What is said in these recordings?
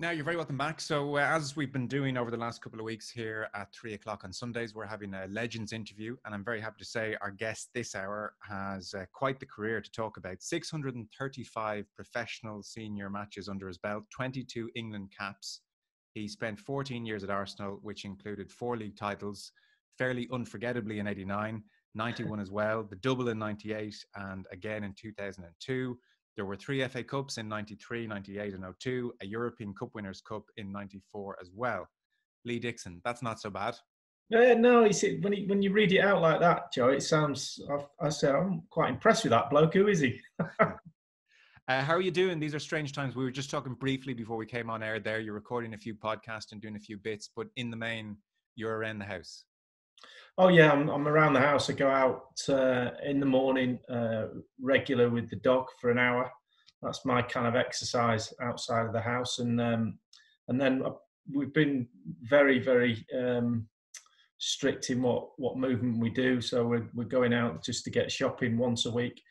Now, you're very welcome back. So, as we've been doing over the last couple of weeks here at 3 o'clock on Sundays, we're having a Legends interview. And I'm very happy to say our guest this hour has quite the career to talk about. 635 professional senior matches under his belt, 22 England caps. He spent 14 years at Arsenal, which included 4 league titles, fairly unforgettably in 89, 91 as well, the double in 98, and again in 2002. There were 3 FA Cups in 93, 98 and 02, a European Cup Winners' Cup in 94 as well. Lee Dixon, that's not so bad. Yeah, no, when you read it out like that, Joe, it sounds, I say, I'm quite impressed with that bloke. Who is he? How are you doing? These are strange times. We were just talking briefly before we came on air there. You're recording a few podcasts and doing a few bits, but in the main, you're around the house. Oh, yeah, I'm around the house. I go out in the morning regular with the dog for an hour. That's my kind of exercise outside of the house. And then we've been very, very strict in what movement we do. So we're going out just to get shopping once a week.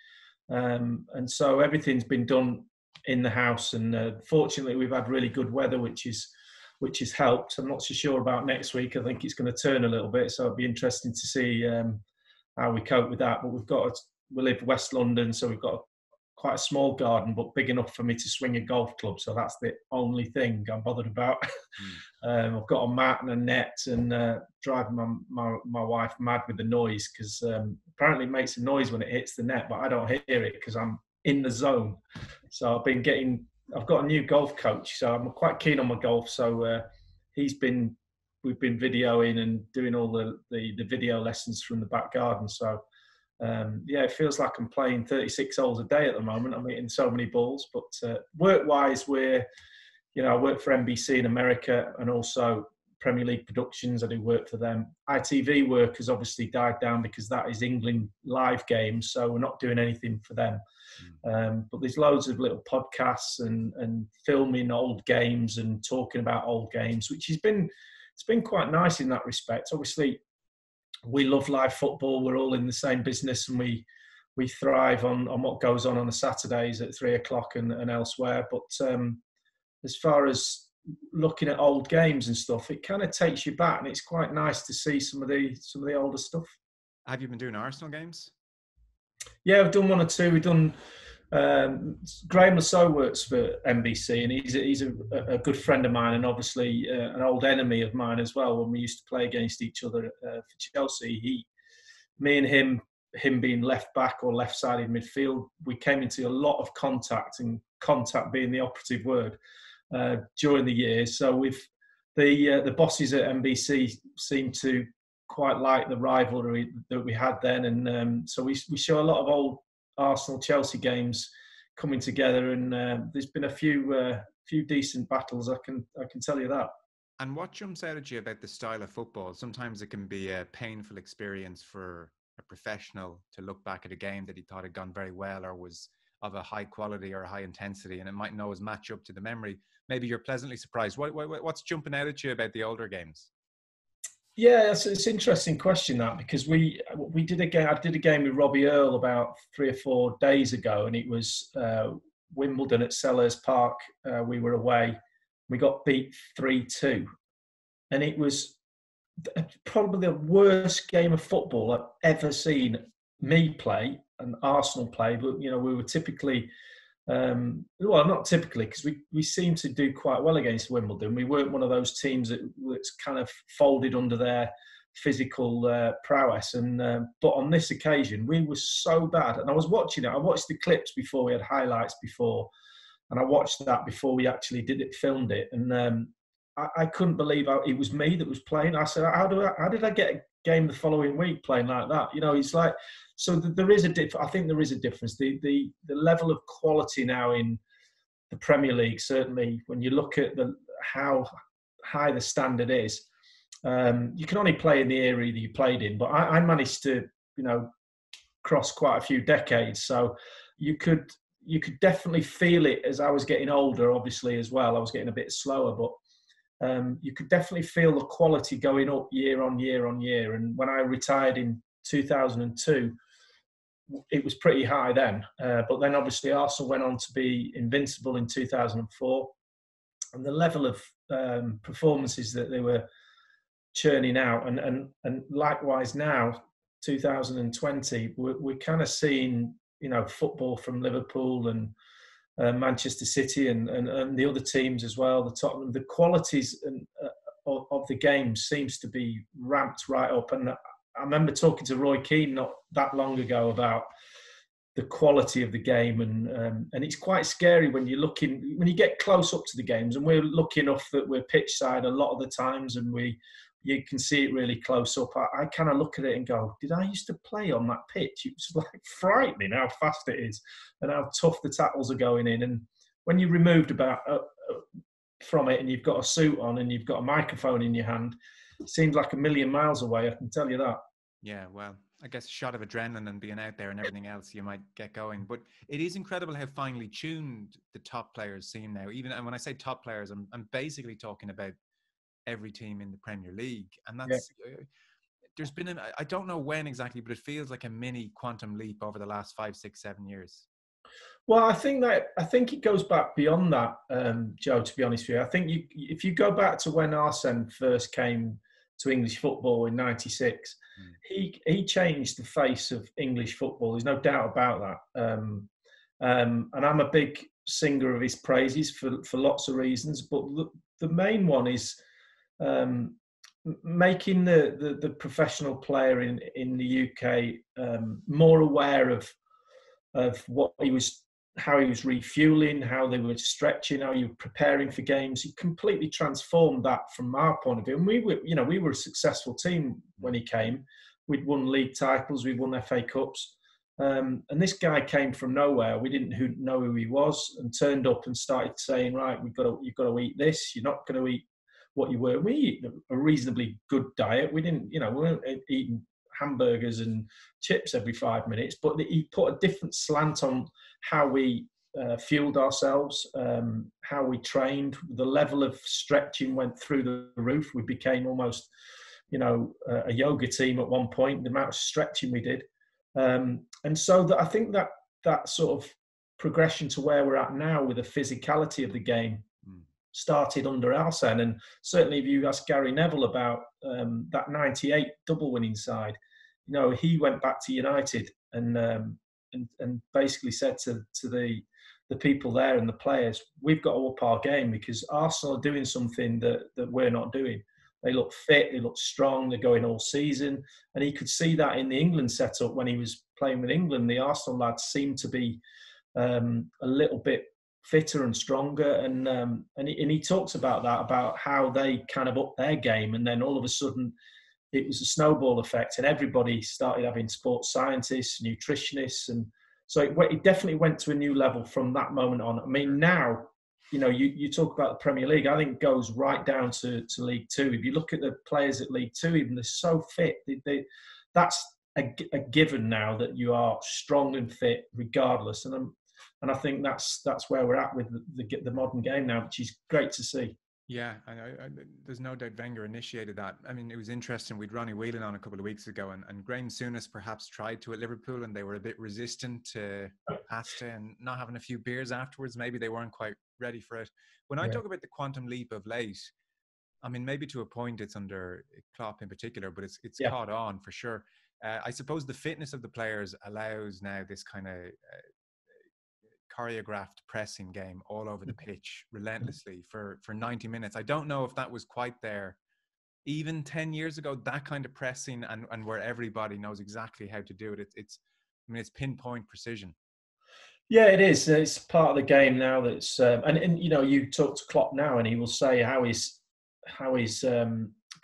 And so everything's been done in the house. And fortunately, we've had really good weather, which has helped. I'm not so sure about next week. I think it's going to turn a little bit, so it'll be interesting to see how we cope with that. But we live West London, so we've got quite a small garden, but big enough for me to swing a golf club. So that's the only thing I'm bothered about. I've got a mat and a net, and driving my wife mad with the noise because apparently it makes a noise when it hits the net, but I don't hear it because I'm in the zone. So I've got a new golf coach, so I'm quite keen on my golf. So we've been videoing and doing all the video lessons from the back garden. So it feels like I'm playing 36 holes a day at the moment. I'm hitting so many balls. But work-wise, I work for NBC in America and also Premier League Productions. I do work for them. ITV work has obviously died down because that is England live games, so we're not doing anything for them. But there's loads of little podcasts and filming old games and talking about old games, which it's been quite nice in that respect. Obviously, we love live football. We're all in the same business, and we thrive on what goes on the Saturdays at 3 o'clock and elsewhere. But as far as looking at old games and stuff, it kind of takes you back, and it's quite nice to see some of the older stuff. Have you been doing Arsenal games? Yeah, I've done one or two. We've done. Graham Lasso works for NBC, and he's a good friend of mine, and obviously an old enemy of mine as well. When we used to play against each other for Chelsea, me and him being left back or left-sided midfield, we came into a lot of contact, and contact being the operative word during the years. So the bosses at NBC seem to quite like the rivalry that we had then, and so we show a lot of old Arsenal-Chelsea games coming together, and there's been a few decent battles. I can tell you that. And what jumps out at you about the style of football? Sometimes it can be a painful experience for a professional to look back at a game that he thought had gone very well or was of a high quality or a high intensity, and it might not always match up to the memory. Maybe you're pleasantly surprised. What's jumping out at you about the older games? Yeah, it's an interesting question, that, because we did a game. I did a game with Robbie Earle about 3 or 4 days ago, and it was Wimbledon at Sellers Park. We were away. We got beat 3-2, and it was probably the worst game of football I've ever seen me play and Arsenal play. But we were typically. Well, not typically, because we seem to do quite well against Wimbledon. We weren't one of those teams that's kind of folded under their physical prowess. And but on this occasion, we were so bad. And I was watching it. I watched the clips before. We had highlights before, and I watched that before we actually filmed it. And I couldn't believe it was me that was playing. I said, how did I get a game the following week playing like that? It's like. So there is I think there is a difference. The level of quality now in the Premier League, certainly when you look at how high the standard is, you can only play in the area that you played in. But I managed to, cross quite a few decades. So you could definitely feel it as I was getting older, obviously, as well. I was getting a bit slower, but you could definitely feel the quality going up year on year on year. And when I retired in 2002, it was pretty high then. But then obviously Arsenal went on to be invincible in 2004. and the level of performances that they were churning out, and likewise now, 2020, we're kind of seeing, you know, football from Liverpool and Manchester City and the other teams as well. The Tottenham, the qualities of the game seems to be ramped right up. And I remember talking to Roy Keane not that long ago about the quality of the game, and it's quite scary when you're looking, when you get close up to the games, and we're lucky enough that we're pitch side a lot of the times, and you can see it really close up. I kind of look at it and go, did I used to play on that pitch? It was like frightening how fast it is and how tough the tackles are going in. And when you're removed from it and you've got a suit on and you've got a microphone in your hand, it seems like a million miles away, I can tell you that. Yeah, well, I guess a shot of adrenaline and being out there and everything else, you might get going. But it is incredible how finely tuned the top players seem now. Even, and when I say top players, I'm basically talking about every team in the Premier League. And that's, there's been, I don't know when exactly, but it feels like a mini quantum leap over the last 5, 6, 7 years. Well, I think it goes back beyond that, Joe, to be honest with you. I think if you go back to when Arsene first came to English football in '96, he changed the face of English football. There's no doubt about that. And I'm a big singer of his praises for lots of reasons, but the main one is making the professional player in the UK more aware of what how he was refueling, how they were stretching, how you were preparing for games. He completely transformed that from our point of view. And we were a successful team when he came. We'd won league titles, we'd won FA Cups. And this guy came from nowhere. We didn't know who he was, and turned up and started saying, right, you've got to eat this. You're not going to eat what you were. We eat a reasonably good diet. We weren't eating hamburgers and chips every 5 minutes, but he put a different slant on how we fueled ourselves, how we trained. The level of stretching went through the roof. We became almost, a yoga team at one point, the amount of stretching we did. And so I think that sort of progression to where we're at now with the physicality of the game started under Arsene. And certainly if you ask Gary Neville about that 98 double winning side, he went back to United and basically said to the people there and the players, we've got to up our game because Arsenal are doing something that we're not doing. They look fit, they look strong, they're going all season. And he could see that in the England setup when he was playing with England. The Arsenal lads seemed to be a little bit fitter and stronger. And he talks about that, about how they kind of upped their game. And then all of a sudden, it was a snowball effect, and everybody started having sports scientists, nutritionists, and so it definitely went to a new level from that moment on. I mean, now, you talk about the Premier League. I think it goes right down to League Two. If you look at the players at League Two, even they're so fit. That's a given now that you are strong and fit regardless. And I think that's where we're at with the modern game now, which is great to see. Yeah, there's no doubt Wenger initiated that. I mean, it was interesting. We'd Ronnie Whelan on a couple of weeks ago, and Graham Souness perhaps tried to at Liverpool, and they were a bit resistant to pasta and not having a few beers afterwards. Maybe they weren't quite ready for it. When I talk about the quantum leap of late, I mean, maybe to a point it's under Klopp in particular, but it's caught on for sure. I suppose the fitness of the players allows now this kind of choreographed pressing game all over the pitch relentlessly for 90 minutes. I don't know if that was quite there even 10 years ago, that kind of pressing and where everybody knows exactly how to do it. It's pinpoint precision. Yeah, it is. It's part of the game now. That's and you talk to Klopp now, and he will say how his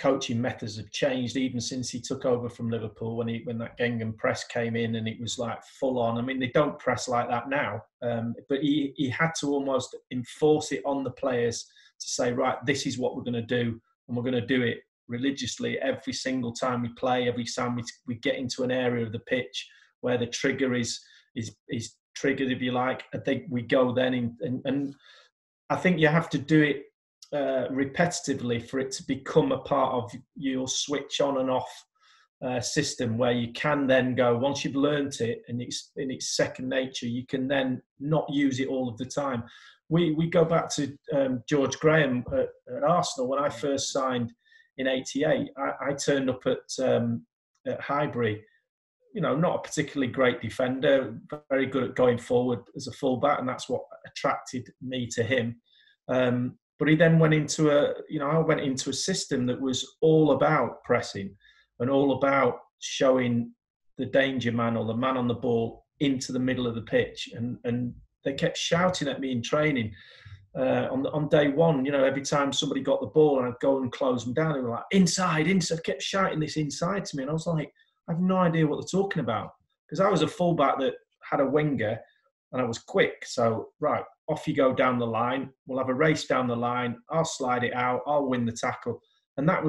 coaching methods have changed even since he took over from Liverpool when that Gengham press came in, and it was like full on. I mean, they don't press like that now, but he had to almost enforce it on the players to say, right, this is what we're going to do, and we're going to do it religiously every single time we play, every time we get into an area of the pitch where the trigger is triggered, if you like. I think we go then and I think you have to do it repetitively for it to become a part of your switch on and off system where you can then go, once you've learnt it and it's in its second nature, you can then not use it all of the time. We go back to George Graham at Arsenal. When I first signed in '88, I turned up at Highbury, not a particularly great defender, very good at going forward as a fullback, and that's what attracted me to him. But he then went into I went into a system that was all about pressing and all about showing the danger man or the man on the ball into the middle of the pitch. And they kept shouting at me in training on day one. Every time somebody got the ball and I'd go and close them down, they were like, inside. Kept shouting this inside to me. And I was like, I have no idea what they're talking about. Because I was a fullback that had a winger and I was quick. So, right, off you go down the line. We'll have a race down the line. I'll slide it out. I'll win the tackle. And that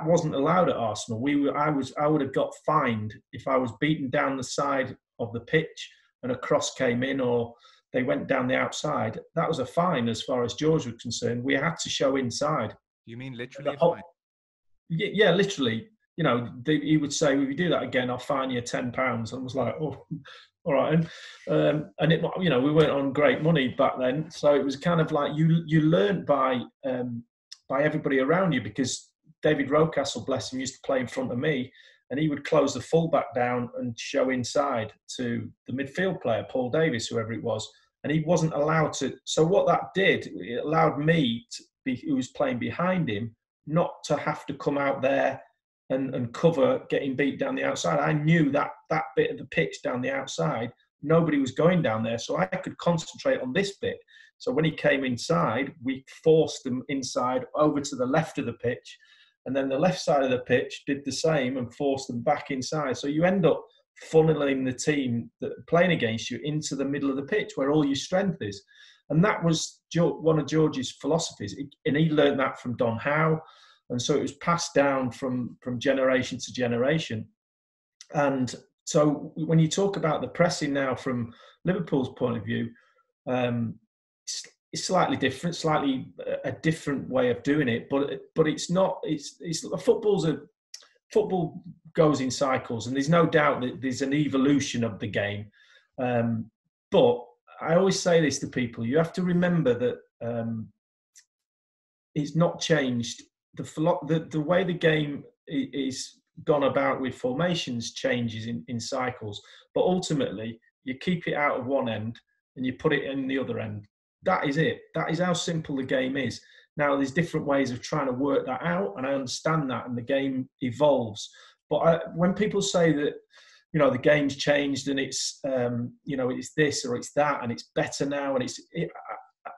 wasn't allowed at Arsenal. I would have got fined if I was beaten down the side of the pitch and a cross came in or they went down the outside. That was a fine as far as George was concerned. We had to show inside. You mean literally a fine? Yeah, literally. He would say, if you do that again, I'll fine you £10. And I was like, oh, all right. And it, we weren't on great money back then. So it was kind of like you learned by everybody around you, because David Rocastle, bless him, used to play in front of me, and he would close the fullback down and show inside to the midfield player, Paul Davis, whoever it was, and he wasn't allowed to. So what that did, it allowed me who was playing behind him, not to have to come out there and cover getting beat down the outside. I knew that bit of the pitch down the outside, nobody was going down there, so I could concentrate on this bit. So when he came inside, we forced him inside over to the left of the pitch, and then the left side of the pitch did the same and forced them back inside. So you end up funneling the team that are playing against you into the middle of the pitch where all your strength is. And that was one of George's philosophies. And he learned that from Don Howe. And so it was passed down from generation to generation. And so when you talk about the pressing now from Liverpool's point of view, it's slightly different, slightly a different way of doing it, but it's not. It's football goes in cycles, and there's no doubt that there's an evolution of the game. But I always say this to people: you have to remember that it's not changed. The way the game is gone about with formations changes in cycles, but ultimately you keep it out of one end and you put it in the other end. That is it. That is how simple the game is. Now, there's different ways of trying to work that out, and I understand that, and the game evolves. But when people say that, the game's changed and it's, it's this or it's that, and it's better now, and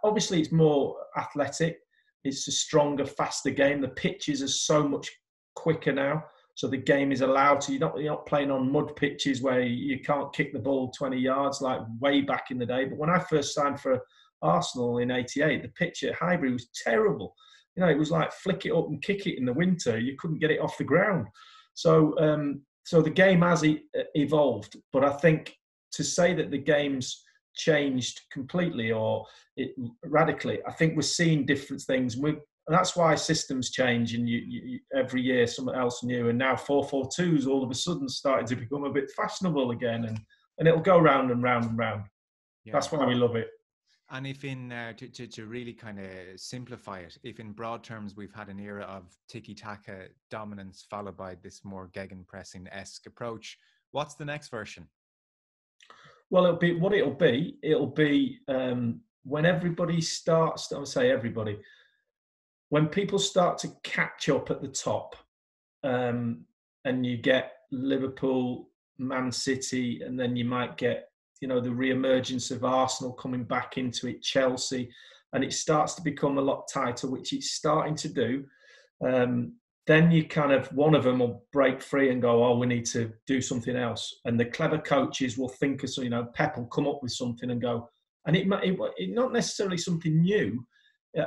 obviously it's more athletic. It's a stronger, faster game. The pitches are so much quicker now, so the game is allowed to. You're not playing on mud pitches where you can't kick the ball 20 yards like way back in the day. But when I first signed for Arsenal in '88, the pitch at Highbury was terrible. It was like flick it up and kick it in the winter. You couldn't get it off the ground. So the game has evolved. But I think to say that the game's changed completely or radically, I think we're seeing different things. And that's why systems change, and you every year something else new. And now 4-4-2s all of a sudden started to become a bit fashionable again, and it'll go round and round and round. Yeah. That's why we love it. And if to really kind of simplify it, if in broad terms we've had an era of tiki-taka dominance followed by this more gegenpressing-esque approach, what's the next version? Well, it'll be when everybody starts, I would say everybody, when people start to catch up at the top, and you get Liverpool, Man City, and then you might get the re-emergence of Arsenal coming back into it, Chelsea, and it starts to become a lot tighter, which it's starting to do. Then you one of them will break free and go, oh, we need to do something else. And the clever coaches will think of, Pep will come up with something and go, and it not necessarily something new,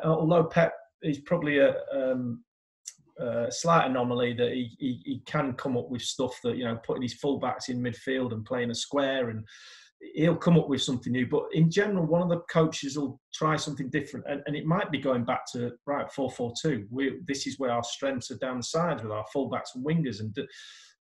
although Pep is probably a slight anomaly that he can come up with stuff that, putting his fullbacks in midfield and playing a square, and he'll come up with something new. But in general, one of the coaches will try something different, and it might be going back to 4-4-2. This is where our strengths are down the sides with our fullbacks and wingers, and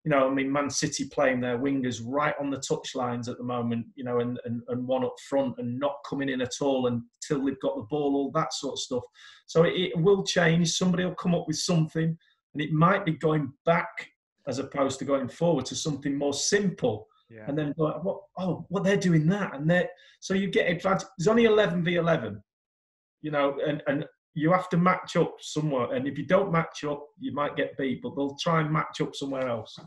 you know, I mean, Man City playing their wingers right on the touchlines at the moment, you know, and one up front and not coming in at all until they've got the ball, all that sort of stuff. So it will change. Somebody will come up with something, and it might be going back as opposed to going forward to something more simple. Yeah. And then, they're doing that. And so you get advantage. There's only 11v11, you know, and you have to match up somewhere. And if you don't match up, you might get beat, but they'll try and match up somewhere else.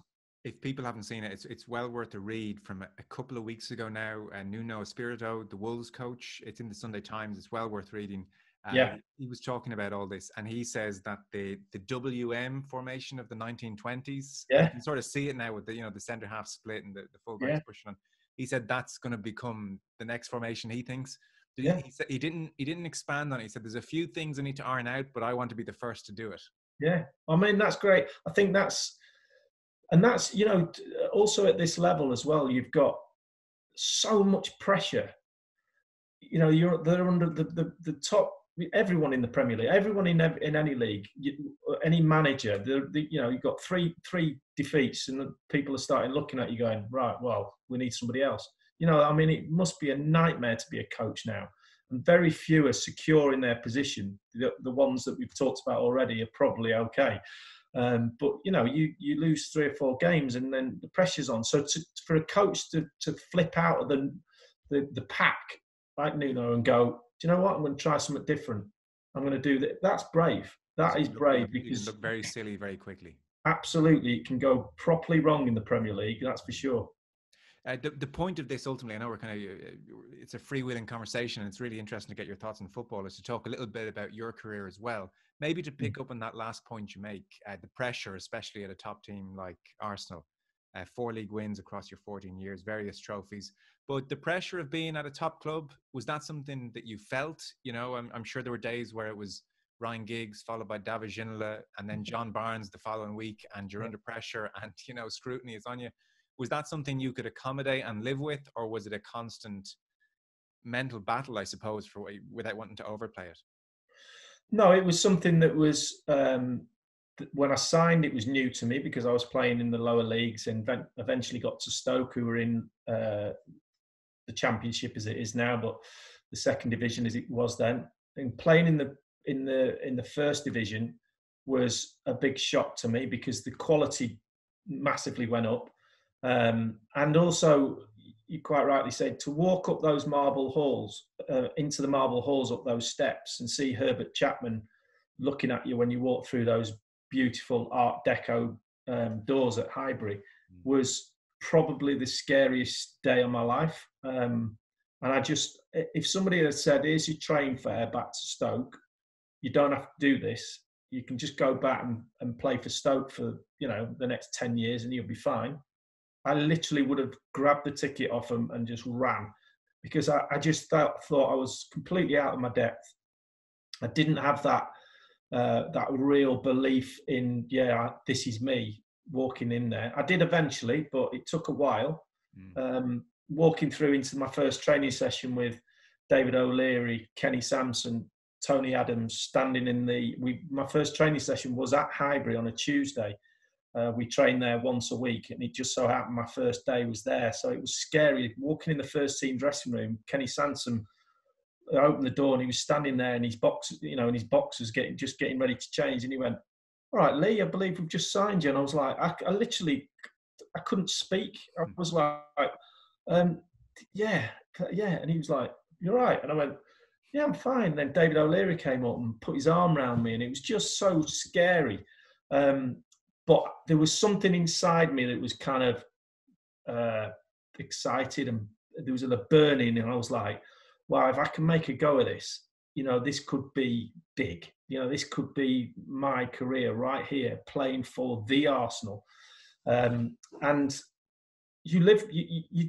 If people haven't seen it, it's well worth a read from a couple of weeks ago now. Nuno Espirito, the Wolves coach, it's in the Sunday Times. It's well worth reading. He was talking about all this, and he says that the WM formation of the 1920s, you can sort of see it now with the, you know, the centre half split and the full backs pushing on. He said that's going to become the next formation, he thinks. He said he didn't expand on it. He said there's a few things I need to iron out, but I want to be the first to do it. Yeah, I mean, that's great. I think that's, you know, also at this level as well, you've got so much pressure. You know, they're under the top. Everyone in the Premier League, everyone in any league, any manager, you know, you've got three defeats, and people are starting looking at you, going, right, well, we need somebody else. You know, I mean, it must be a nightmare to be a coach now, and very few are secure in their position. The ones that we've talked about already are probably okay, but you know, you lose 3 or 4 games, and then the pressure's on. So for a coach to flip out of the pack like Nuno and go, do you know what? I'm going to try something different. I'm going to do that. That's brave. That is brave, because you can look very silly very quickly. Absolutely, it can go properly wrong in the Premier League. That's for sure. The point of this, ultimately, I know it's a freewheeling conversation, and it's really interesting to get your thoughts on football, is to talk a little bit about your career as well. Maybe to pick up on that last point you make, the pressure, especially at a top team like Arsenal. 4 league wins across your 14 years, various trophies. But the pressure of being at a top club, was that something that you felt? You know, I'm sure there were days where it was Ryan Giggs followed by David Ginola and then John Barnes the following week, and you're under pressure and, you know, scrutiny is on you. Was that something you could accommodate and live with, or was it a constant mental battle, I suppose, without wanting to overplay it? No, it was something that was, when I signed, it was new to me because I was playing in the lower leagues and eventually got to Stoke, who were in the Championship as it is now, but the second division as it was then. And playing in the first division was a big shock to me because the quality massively went up. And also, you quite rightly said, to walk up those marble halls, into the marble halls, up those steps, and see Herbert Chapman looking at you when you walk through those beautiful Art Deco doors at Highbury, was probably the scariest day of my life. And I just, if somebody had said, here's your train fare back to Stoke, you don't have to do this, you can just go back and play for Stoke for, you know, the next 10 years and you'll be fine, I literally would have grabbed the ticket off them and just ran, because I just thought I was completely out of my depth. I didn't have that real belief in, this is me walking in there. I did eventually, but it took a while. Walking through into my first training session with David O'Leary, Kenny Sampson, Tony Adams, standing in my first training session was at Highbury on a Tuesday. We trained there once a week, and it just so happened my first day was there. So it was scary walking in the first team dressing room. Kenny Sampson opened the door and he was standing there in his box, you know, in his boxers getting ready to change. And he went, "All right, Lee, I believe we've just signed you." And I was like, I literally couldn't speak. I was like, yeah. And he was like, "You're right." And I went, "Yeah, I'm fine." And then David O'Leary came up and put his arm around me, and it was just so scary. But there was something inside me that was kind of excited, and there was a burning, and I was like, wow, if I can make a go of this, you know, this could be big. You know, this could be my career right here, playing for the Arsenal. And you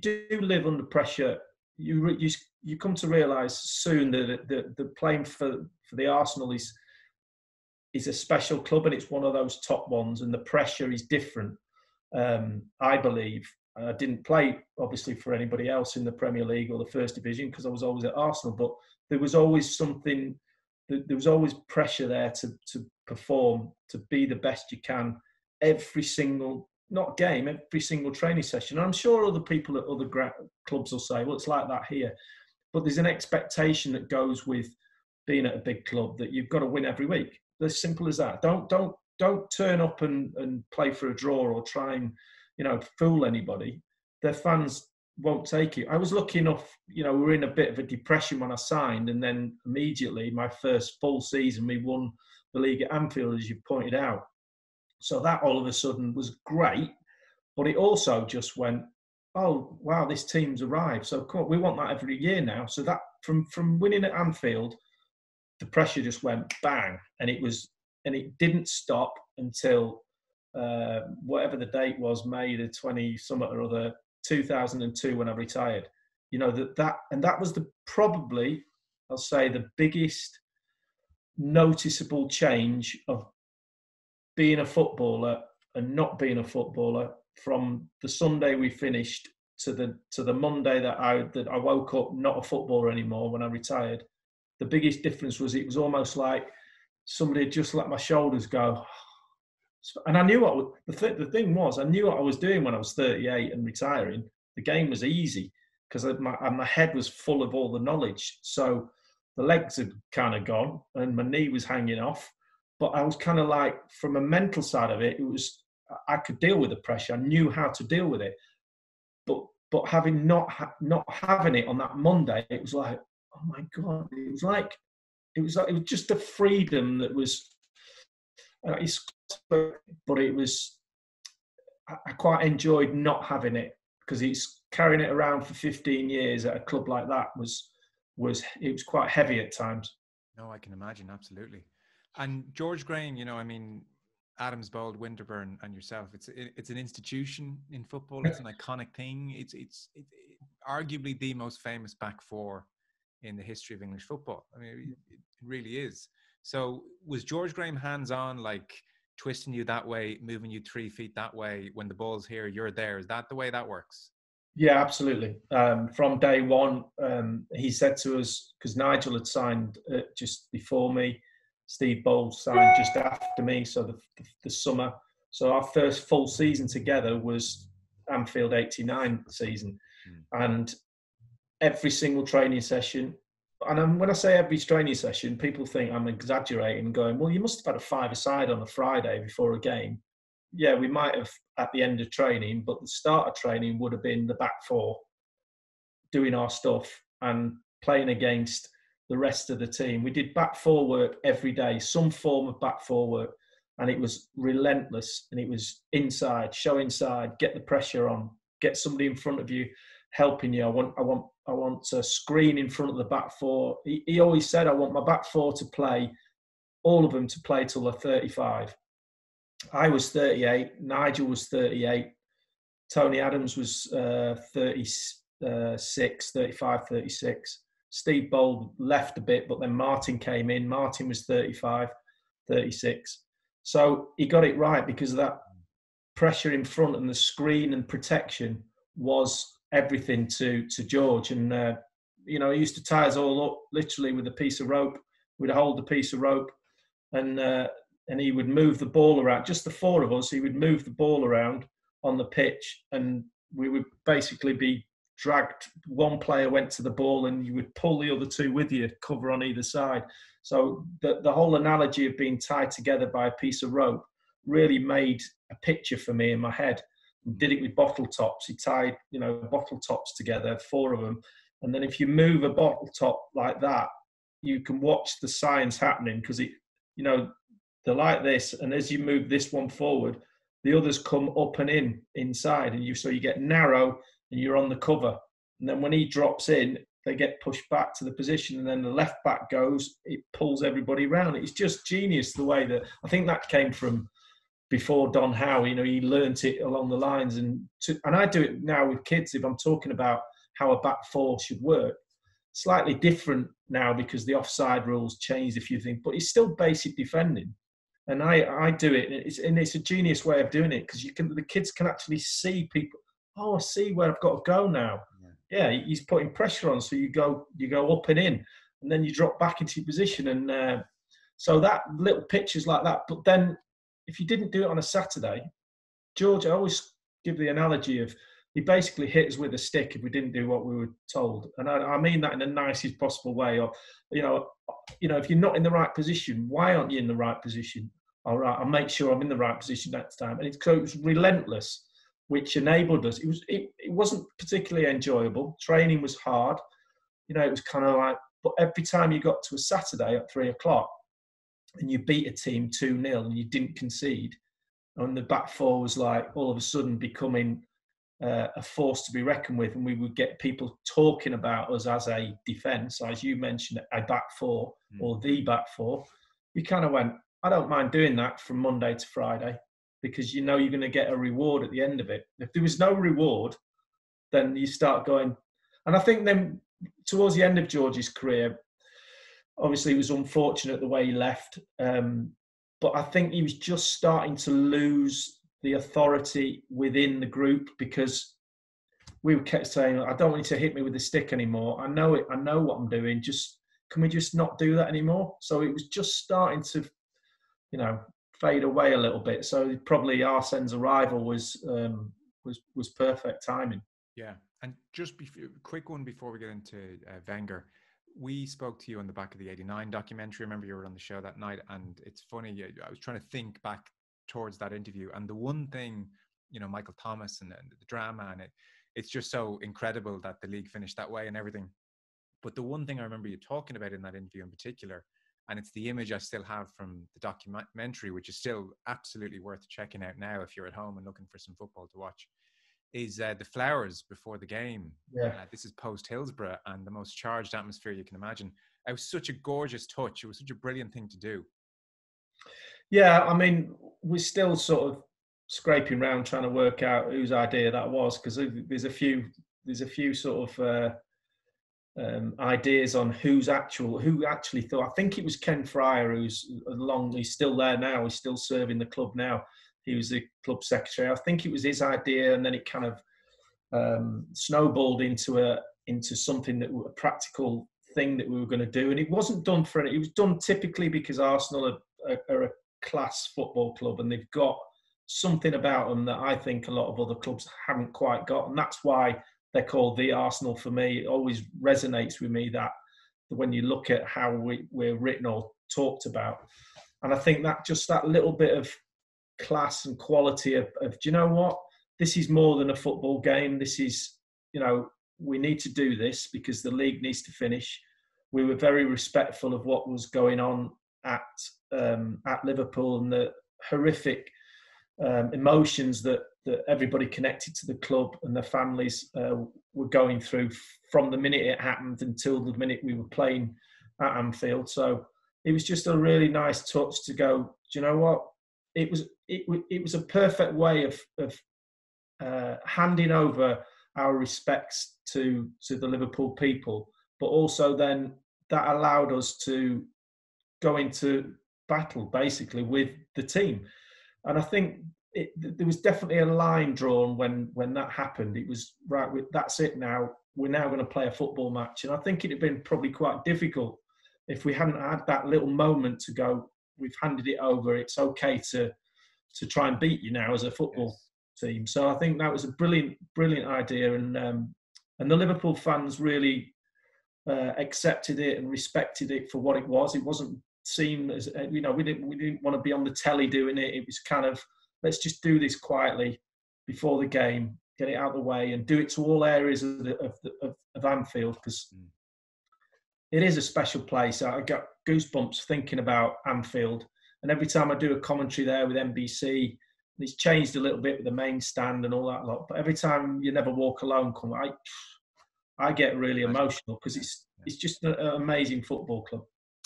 do live under pressure. You come to realise soon that the playing for the Arsenal is a special club, and it's one of those top ones, and the pressure is different. I believe. I didn't play, obviously, for anybody else in the Premier League or the First Division because I was always at Arsenal, but there was always something, there was always pressure there to perform, to be the best you can every single not game, every single training session. And I'm sure other people at other clubs will say, well, it's like that here. But there's an expectation that goes with being at a big club that you've got to win every week. As simple as that. Don't turn up and play for a draw or try and, fool anybody. Their fans won't take it. I was lucky enough, we were in a bit of a depression when I signed, and then immediately my first full season, we won the league at Anfield, as you pointed out. So that all of a sudden was great, but it also just went, oh, wow, this team's arrived. So come on, we want that every year now. So that from winning at Anfield, the pressure just went bang, and it didn't stop until whatever the date was, May the 20 something or other, 2002, when I retired. That was probably, I'll say, the biggest noticeable change of being a footballer and not being a footballer, from the Sunday we finished to the Monday that I woke up not a footballer anymore when I retired. The biggest difference was it was almost like somebody had just let my shoulders go. And I knew the thing was, I knew what I was doing when I was 38 and retiring. The game was easy because my head was full of all the knowledge. So the legs had kind of gone and my knee was hanging off. But I was kind of like, from a mental side of it, I could deal with the pressure. I knew how to deal with it. But having not having it on that Monday, it was like, oh my God, it was just a freedom that was, but it was, I quite enjoyed not having it, because it's carrying it around for 15 years at a club like that was quite heavy at times. No, I can imagine. Absolutely. And George Graham, Adams, Bold, Winterburn, and yourself, it's an institution in football. It's an iconic thing. It's arguably the most famous back four in the history of English football. I mean, it really is. So was George Graham hands-on, like twisting you that way, moving you 3 feet that way? When the ball's here, you're there. Is that the way that works? Yeah, absolutely. From day one, he said to us, because Nigel had signed just before me, Steve Bold signed just after me, so the summer. So our first full season together was Anfield 89 season. And every single training session, and when I say every training session, people think I'm exaggerating, going, well, you must have had a five-a-side on a Friday before a game. Yeah, we might have at the end of training, but the start of training would have been the back four doing our stuff and playing against the rest of the team. We did back four work every day, some form of back four work, and it was relentless. And it was inside, show inside, get the pressure on, get somebody in front of you helping you. I want a screen in front of the back four. He always said, I want my back four to play, all of them to play till they're 35. I was 38, Nigel was 38, Tony Adams was 36, 35, 36. Steve Bold left a bit, but then Martin came in. Martin was 35, 36. So he got it right, because of that pressure in front and the screen and protection was everything to George. And, he used to tie us all up literally with a piece of rope. We'd hold the piece of rope and he would move the ball around. Just the four of us, he would move the ball around on the pitch, and we would basically be dragged. One player went to the ball and you would pull the other two with you, cover on either side. So the whole analogy of being tied together by a piece of rope really made a picture for me in my head. Did it with bottle tops. He tied, bottle tops together, four of them. And then if you move a bottle top like that, you can watch the science happening, because they're like this. And as you move this one forward, the others come up and inside, and so you get narrow and you're on the cover. And then when he drops in, they get pushed back to the position, and then the left back goes, it pulls everybody around. It's just genius the way that, I think that came from before Don Howe. He learnt it along the lines, and I do it now with kids. If I'm talking about how a back four should work, slightly different now because the offside rules changed a few things, but it's still basic defending. And I do it, and it's a genius way of doing it, because the kids can actually see people. Oh, I see where I've got to go now. Yeah, he's putting pressure on, so you go up and in, and then you drop back into your position, and so that little pictures like that. But then, if you didn't do it on a Saturday, George, I always give the analogy of he basically hit us with a stick if we didn't do what we were told, and I mean that in the nicest possible way. Or, you know, if you're not in the right position, why aren't you in the right position? All right, I'll make sure I'm in the right position next time. And it was relentless, which enabled us. It wasn't particularly enjoyable. Training was hard. It was kind of like, but every time you got to a Saturday at 3:00 and you beat a team 2-0 and you didn't concede, and the back four was like all of a sudden becoming a force to be reckoned with, and we would get people talking about us as a defence, as you mentioned, a back four or the back four. You kind of went, I don't mind doing that from Monday to Friday, because you're going to get a reward at the end of it. If there was no reward, then you start going. And I think then towards the end of George's career, obviously it was unfortunate the way he left, but I think he was just starting to lose the authority within the group, because we kept saying, I don't want you to hit me with the stick anymore. I know it. I know what I'm doing. Can we just not do that anymore? So it was just starting to, fade away a little bit. So probably Arsene's arrival was perfect timing. Yeah. And just quick one before we get into Wenger. We spoke to you on the back of the '89 documentary. Remember, you were on the show that night, and it's funny. I was trying to think back towards that interview, and the one thing, Michael Thomas and the drama, and it's just so incredible that the league finished that way and everything. But the one thing I remember you talking about in that interview in particular, and it's the image I still have from the documentary, which is still absolutely worth checking out now if you're at home and looking for some football to watch, is the flowers before the game. Yeah. This is post Hillsborough, and the most charged atmosphere you can imagine. It was such a gorgeous touch. It was such a brilliant thing to do. Yeah, I mean, we're still sort of scraping around trying to work out whose idea that was, because there's a few sort of ideas on who actually thought. I think it was Ken Fryer, he's still there now. He's still serving the club now. He was the club secretary. I think it was his idea, and then it kind of snowballed into something that a practical thing that we were going to do. And it wasn't done for it. It was done typically because Arsenal are a class football club, and they've got something about them that I think a lot of other clubs haven't quite got, and that's why they're called the Arsenal for me. It always resonates with me that when you look at how we're written or talked about, and I think that just that little bit of class and quality of do you know what, this is more than a football game. This is, we need to do this because the league needs to finish. We were very respectful of what was going on at Liverpool, and the horrific emotions that everybody connected to the club and their families were going through from the minute it happened until the minute we were playing at Anfield. So it was just a really nice touch to go, do you know what? It was a perfect way of handing over our respects to the Liverpool people, but also then that allowed us to go into battle basically with the team. And I think there was definitely a line drawn when that happened. It was right. That's it now. We're now going to play a football match. And I think it'd have been probably quite difficult if we hadn't had that little moment to go, we've handed it over. It's okay to try and beat you now as a football team. So I think that was a brilliant idea. And the Liverpool fans really accepted it and respected it for what it was. It wasn't seen as, we didn't want to be on the telly doing it. It was kind of, let's just do this quietly before the game, get it out of the way, and do it to all areas of Anfield, because it is a special place. I got goosebumps thinking about Anfield, and every time I do a commentary there with NBC, it's changed a little bit with the main stand and all that lot. But every time You Never Walk Alone I get really emotional, because it's just an amazing football club.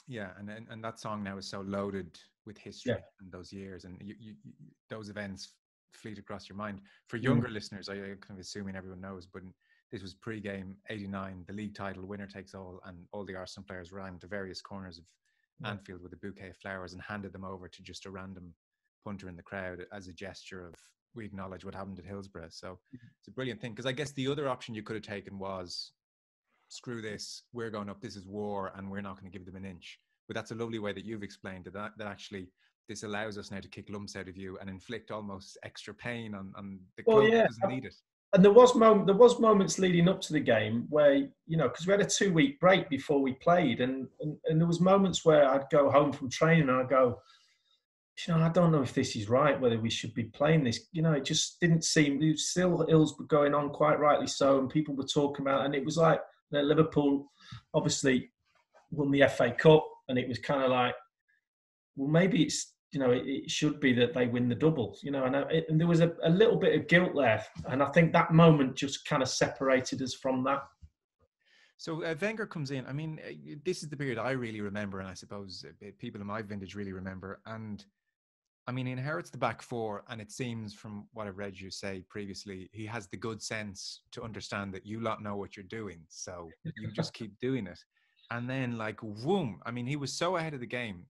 Yeah, and that song now is so loaded with history and those years, and you those events fleet across your mind. For younger listeners, I'm kind of assuming everyone knows, but this was pre-game '89, the league title, winner takes all, and all the Arsenal players ran to various corners of Anfield with a bouquet of flowers and handed them over to just a random punter in the crowd as a gesture of, we acknowledge what happened at Hillsborough. So it's a brilliant thing, because I guess the other option you could have taken was, screw this, we're going up, this is war, and we're not going to give them an inch. But that's a lovely way that you've explained that actually this allows us now to kick lumps out of you and inflict almost extra pain on the Well, club yeah. that doesn't need it. And there was moments leading up to the game where, because we had a 2-week break before we played, and there was moments where I'd go home from training and I'd go, I don't know if this is right, whether we should be playing this. It just didn't seem. It was still Hillsborough going on, quite rightly so, and people were talking about, and it was like Liverpool obviously won the FA Cup, and it was kind of like, well, maybe it's, it should be that they win the double, and there was a little bit of guilt there. And I think that moment just kind of separated us from that. So Wenger comes in. I mean, this is the period I really remember, and I suppose people in my vintage really remember. And I mean, he inherits the back four, and it seems from what I've read you say previously, he has the good sense to understand that you lot know what you're doing. So you just keep doing it. And then, like, whoom, I mean, he was so ahead of the game.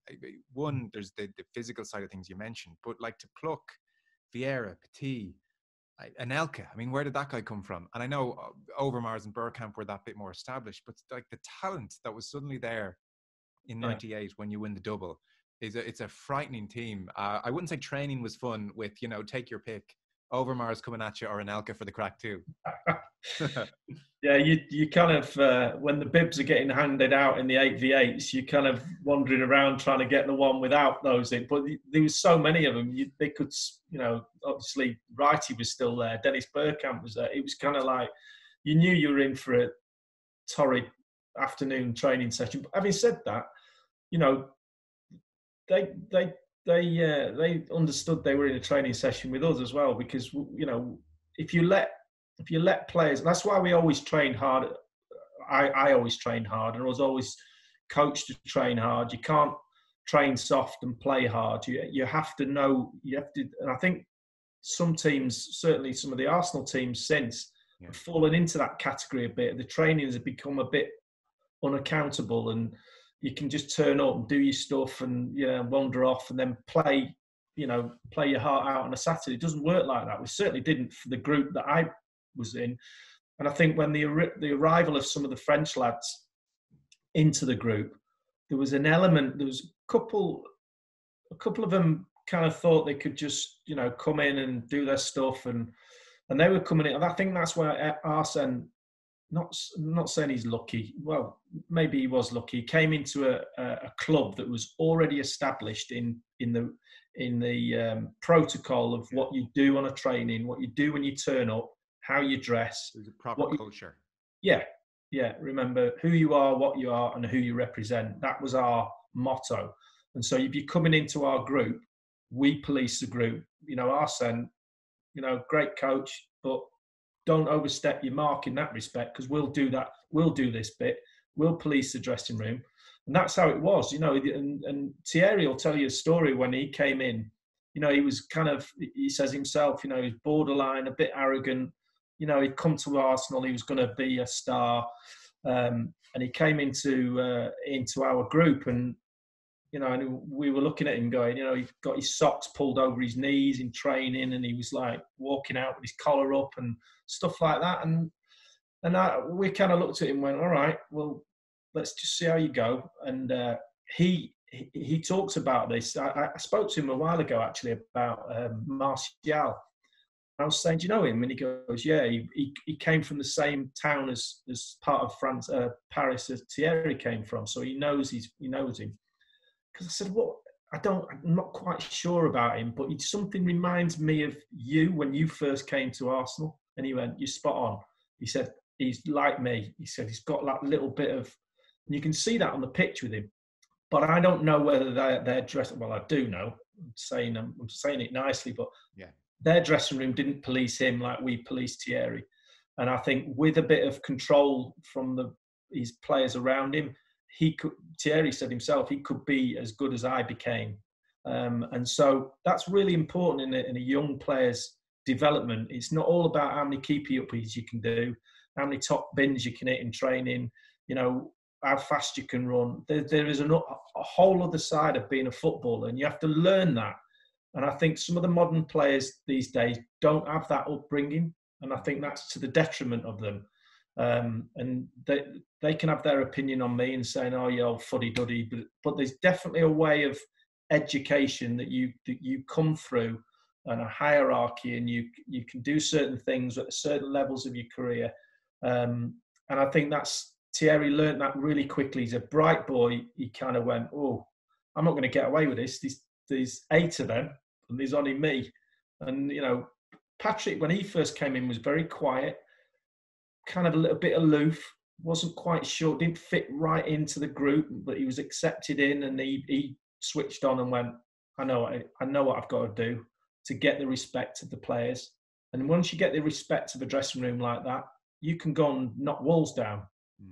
One, there's the physical side of things you mentioned, but like to pluck Vieira, Petit, Anelka, I mean, where did that guy come from? And I know Overmars and Bergkamp were that bit more established, but like the talent that was suddenly there in '98 when you win the double, it's a frightening team. I wouldn't say training was fun with, take your pick. Overmars coming at you or Anelka for the crack too. Yeah, you kind of, when the bibs are getting handed out in the 8v8s, you're kind of wandering around trying to get the one without those in. But there was so many of them. They could, obviously, Wrighty was still there. Dennis Bergkamp was there. It was kind of like, you knew you were in for a torrid afternoon training session. But having said that, they understood they were in a training session with us as well, because, if you let players, and that's why we always trained hard. I always trained hard, and I was always coached to train hard. You can't train soft and play hard. You have to know. And I think some teams, certainly some of the Arsenal teams since, have fallen into that category a bit. The trainings have become a bit unaccountable, and you can just turn up and do your stuff and wander off and then play your heart out on a Saturday. It doesn't work like that. We certainly didn't for the group that I was in. And I think when the arrival of some of the French lads into the group, there was an element. There was a couple of them kind of thought they could just come in and do their stuff, and they were coming in. And I think that's where Arsene, not saying he's lucky. Well, maybe he was lucky. He came into a club that was already established in the protocol of what you do on a training, what you do when you turn up, how you dress. There's a proper culture. Yeah. Remember who you are, what you are, and who you represent. That was our motto. And so if you're coming into our group, we police the group. Arsene, great coach, but don't overstep your mark in that respect, because we'll do that. We'll do this bit. We'll police the dressing room. And that's how it was, and Thierry will tell you a story when he came in. He was he says himself, he was borderline, a bit arrogant. He'd come to Arsenal, he was going to be a star. And he came into our group, and, and we were looking at him going, he got his socks pulled over his knees in training, and he was like walking out with his collar up and stuff like that. And we kind of looked at him and went, all right, well, let's just see how you go. And he talks about this. I spoke to him a while ago, actually, about Martial. I was saying, do you know him? And he goes, yeah, he came from the same town as part of France, Paris, as Thierry came from. So he knows him. Because I said, I'm not quite sure about him, but something reminds me of you when you first came to Arsenal. And he went, you're spot on. He said, he's like me. He said, he's got that little bit of, and you can see that on the pitch with him. But I don't know whether they're dressed. Well, I do know. I'm saying it nicely, but their dressing room didn't police him like we policed Thierry. And I think with a bit of control from his players around him, Thierry said himself, he could be as good as I became. And so that's really important in a young player's development. It's not all about how many keepy-uppies you can do, how many top bins you can hit in training, how fast you can run. There is a whole other side of being a footballer, and you have to learn that. And I think some of the modern players these days don't have that upbringing, and I think that's to the detriment of them. And they can have their opinion on me and saying, oh, yeah, old fuddy-duddy, but there's definitely a way of education that you come through, and a hierarchy, and you can do certain things at certain levels of your career. And I think that's Thierry learned that really quickly. He's a bright boy. He kind of went, oh, I'm not going to get away with this. There's 8 of them, and there's only me. And Patrick, when he first came in, was very quiet, kind of a little bit aloof, wasn't quite sure, didn't fit right into the group, but he was accepted in, and he switched on and went, I know what I've got to do to get the respect of the players. And once you get the respect of a dressing room like that, you can go and knock walls down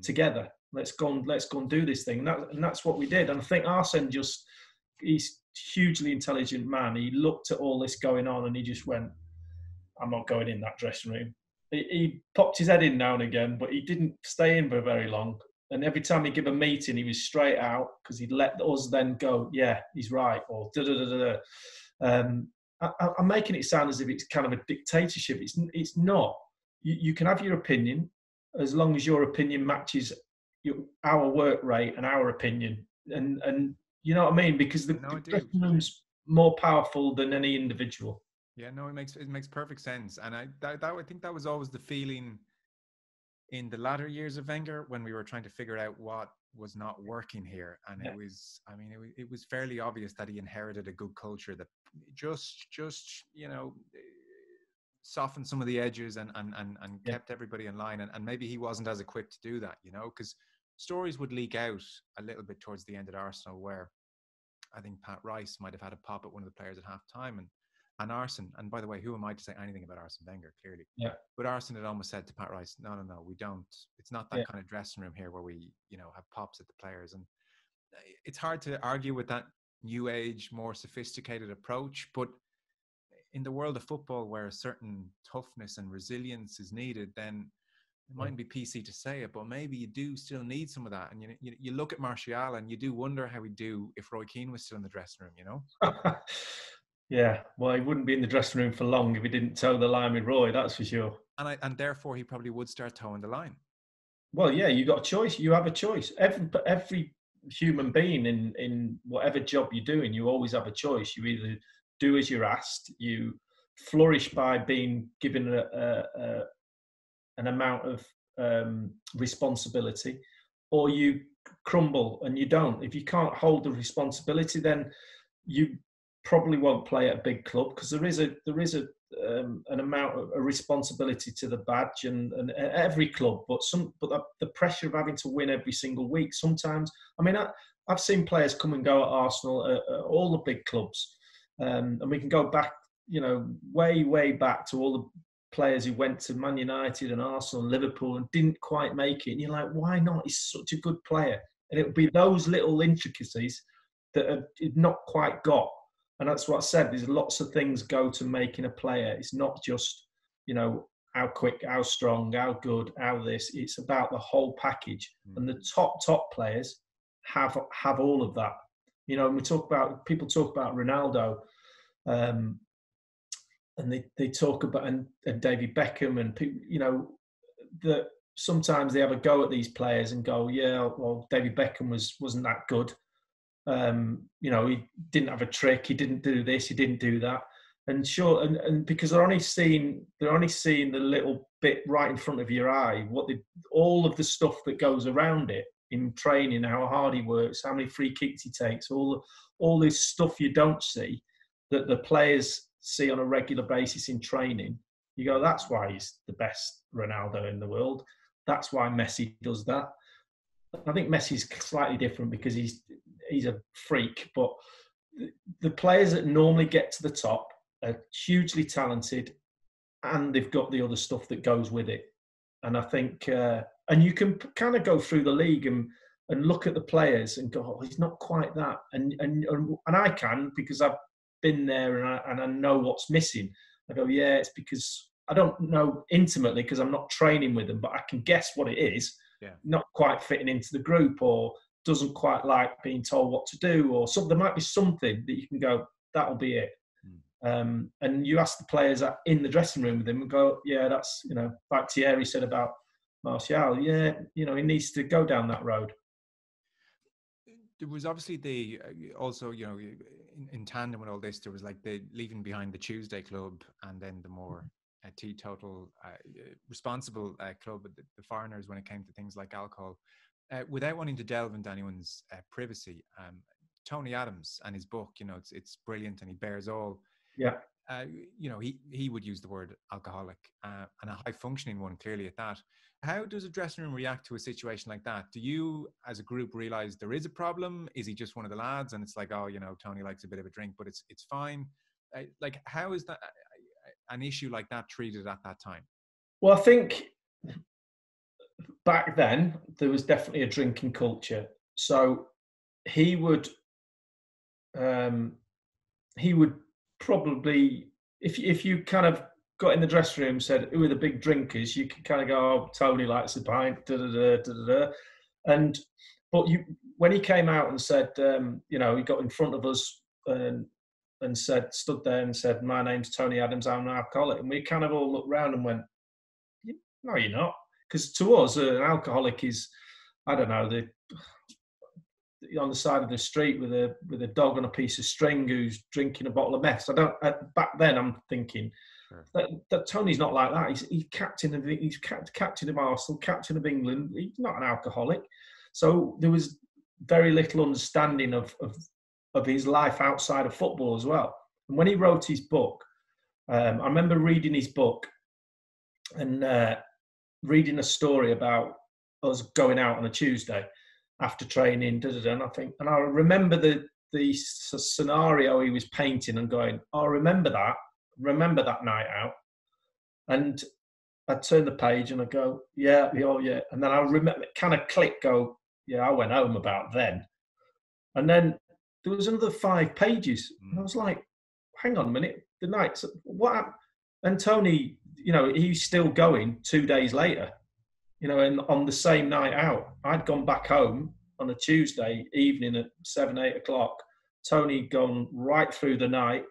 together. Let's go and do this thing. And that's what we did. And I think Arsene he's a hugely intelligent man. He looked at all this going on and he just went, I'm not going in that dressing room. He popped his head in now and again, but he didn't stay in for very long. And every time he'd give a meeting, he was straight out because he'd let us then go, yeah, he's right, or da-da-da-da-da. I'm making it sound as if it's kind of a dictatorship. It's not. You can have your opinion as long as your opinion matches our work rate and our opinion. And you know what I mean? Because the dressing room's more powerful than any individual. Yeah, no, it makes perfect sense. And I think that was always the feeling in the latter years of Wenger when we were trying to figure out what was not working here. And it was fairly obvious that he inherited a good culture that just softened some of the edges and kept everybody in line. And maybe he wasn't as equipped to do that, because stories would leak out a little bit towards the end at Arsenal where I think Pat Rice might have had a pop at one of the players at half time, and Arsene, and by the way, who am I to say anything about Arsene Wenger, clearly? Yeah. But Arsene had almost said to Pat Rice, no, we don't. It's not that kind of dressing room here where we, have pops at the players. And it's hard to argue with that new age, more sophisticated approach. But in the world of football where a certain toughness and resilience is needed, then it mightn't be PC to say it, but maybe you do still need some of that. And you look at Martial and you do wonder how he'd do if Roy Keane was still in the dressing room, Yeah, well, he wouldn't be in the dressing room for long if he didn't toe the line with Roy, that's for sure. And therefore, he probably would start toeing the line. Well, yeah, you got a choice. You have a choice. Every human being in whatever job you're doing, you always have a choice. You either do as you're asked, you flourish by being given an amount of responsibility, or you crumble and you don't. If you can't hold the responsibility, then you probably won't play at a big club, because there is an amount of a responsibility to the badge and every club, but the pressure of having to win every single week. Sometimes, I mean, I've seen players come and go at Arsenal, at all the big clubs, and we can go back, way back to all the players who went to Man United and Arsenal and Liverpool and didn't quite make it. And you're like, why not? He's such a good player. And it would be those little intricacies that have not quite got. And that's what I said. There's lots of things go to making a player. It's not just, how quick, how strong, how good, how this. It's about the whole package. And the top players have all of that. And people talk about Ronaldo, and they talk about and David Beckham and people, that sometimes they have a go at these players and go, yeah, well, David Beckham wasn't that good. He didn't have a trick. He didn't do this. He didn't do that. And sure, and because they're only seeing the little bit right in front of your eye, all of the stuff that goes around it in training, how hard he works, how many free kicks he takes, all this stuff you don't see that the players see on a regular basis in training. You go, that's why he's the best Ronaldo in the world. That's why Messi does that. I think Messi's slightly different because he's a freak, but the players that normally get to the top are hugely talented, and they've got the other stuff that goes with it. And I think, and you can kind of go through the league and look at the players and go, oh, he's not quite that. And I can, because I've been there and I know what's missing. I go, yeah, it's because I don't know intimately because I'm not training with them, but I can guess what it is. Yeah. Not quite fitting into the group, or doesn't quite like being told what to do, or something. There might be something that you can go, that'll be it. And you ask the players in the dressing room with them and go, yeah, that's, like Thierry said about Martial, yeah, he needs to go down that road. There was obviously also, in tandem with all this, there was like the leaving behind the Tuesday club, and then the more teetotal, responsible club, the foreigners, when it came to things like alcohol. Without wanting to delve into anyone's privacy, Tony Adams and his book, it's brilliant, and he bears all. Yeah. He would use the word alcoholic, and a high functioning one, clearly at that. How does a dressing room react to a situation like that? Do you, as a group, realize there is a problem? Is he just one of the lads? And it's like, oh, Tony likes a bit of a drink, but it's fine. Like, how is that an issue like that treated at that time? Well, I think back then there was definitely a drinking culture. So he would probably, if you kind of got in the dressing room and said who are the big drinkers, you could kind of go, oh, Tony likes a pint, da da da da da. And when he came out and said, he got in front of us and stood there and said, my name's Tony Adams, I'm an alcoholic, and we kind of all looked around and went, no, you're not, because to us an alcoholic is, I don't know, on the side of the street with a dog on a piece of string who's drinking a bottle of meth. Back then I'm thinking that Tony's not like that. He's captain of Arsenal, captain of England. He's not an alcoholic. So there was very little understanding of his life outside of football as well. And when he wrote his book, I remember reading his book and reading a story about us going out on a Tuesday after training, and I remember the scenario he was painting and going, oh, I remember that night out. And I turn the page and I go, yeah. And then I remember, kind of click, go, yeah, I went home about then. And then there was another 5 pages. And I was like, hang on a minute, the night, what happened? And Tony, he's still going 2 days later. And on the same night out, I'd gone back home on a Tuesday evening at 7, 8 o'clock. Tony gone right through the night,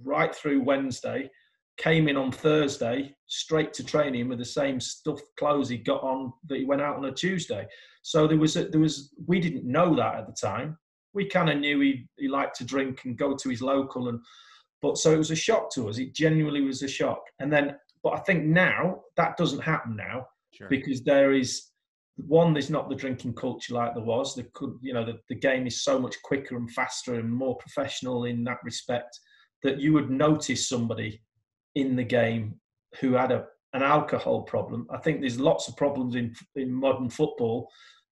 right through Wednesday, came in on Thursday, straight to training with the same stuffed clothes he got on that he went out on a Tuesday. So there was we didn't know that at the time. We kind of knew he liked to drink and go to his local, but so it was a shock to us. It genuinely was a shock. But I think now that doesn't happen now. Sure. Because there's not the drinking culture like there was. The game is so much quicker and faster and more professional in that respect that you would notice somebody in the game who had an alcohol problem. I think there's lots of problems in modern football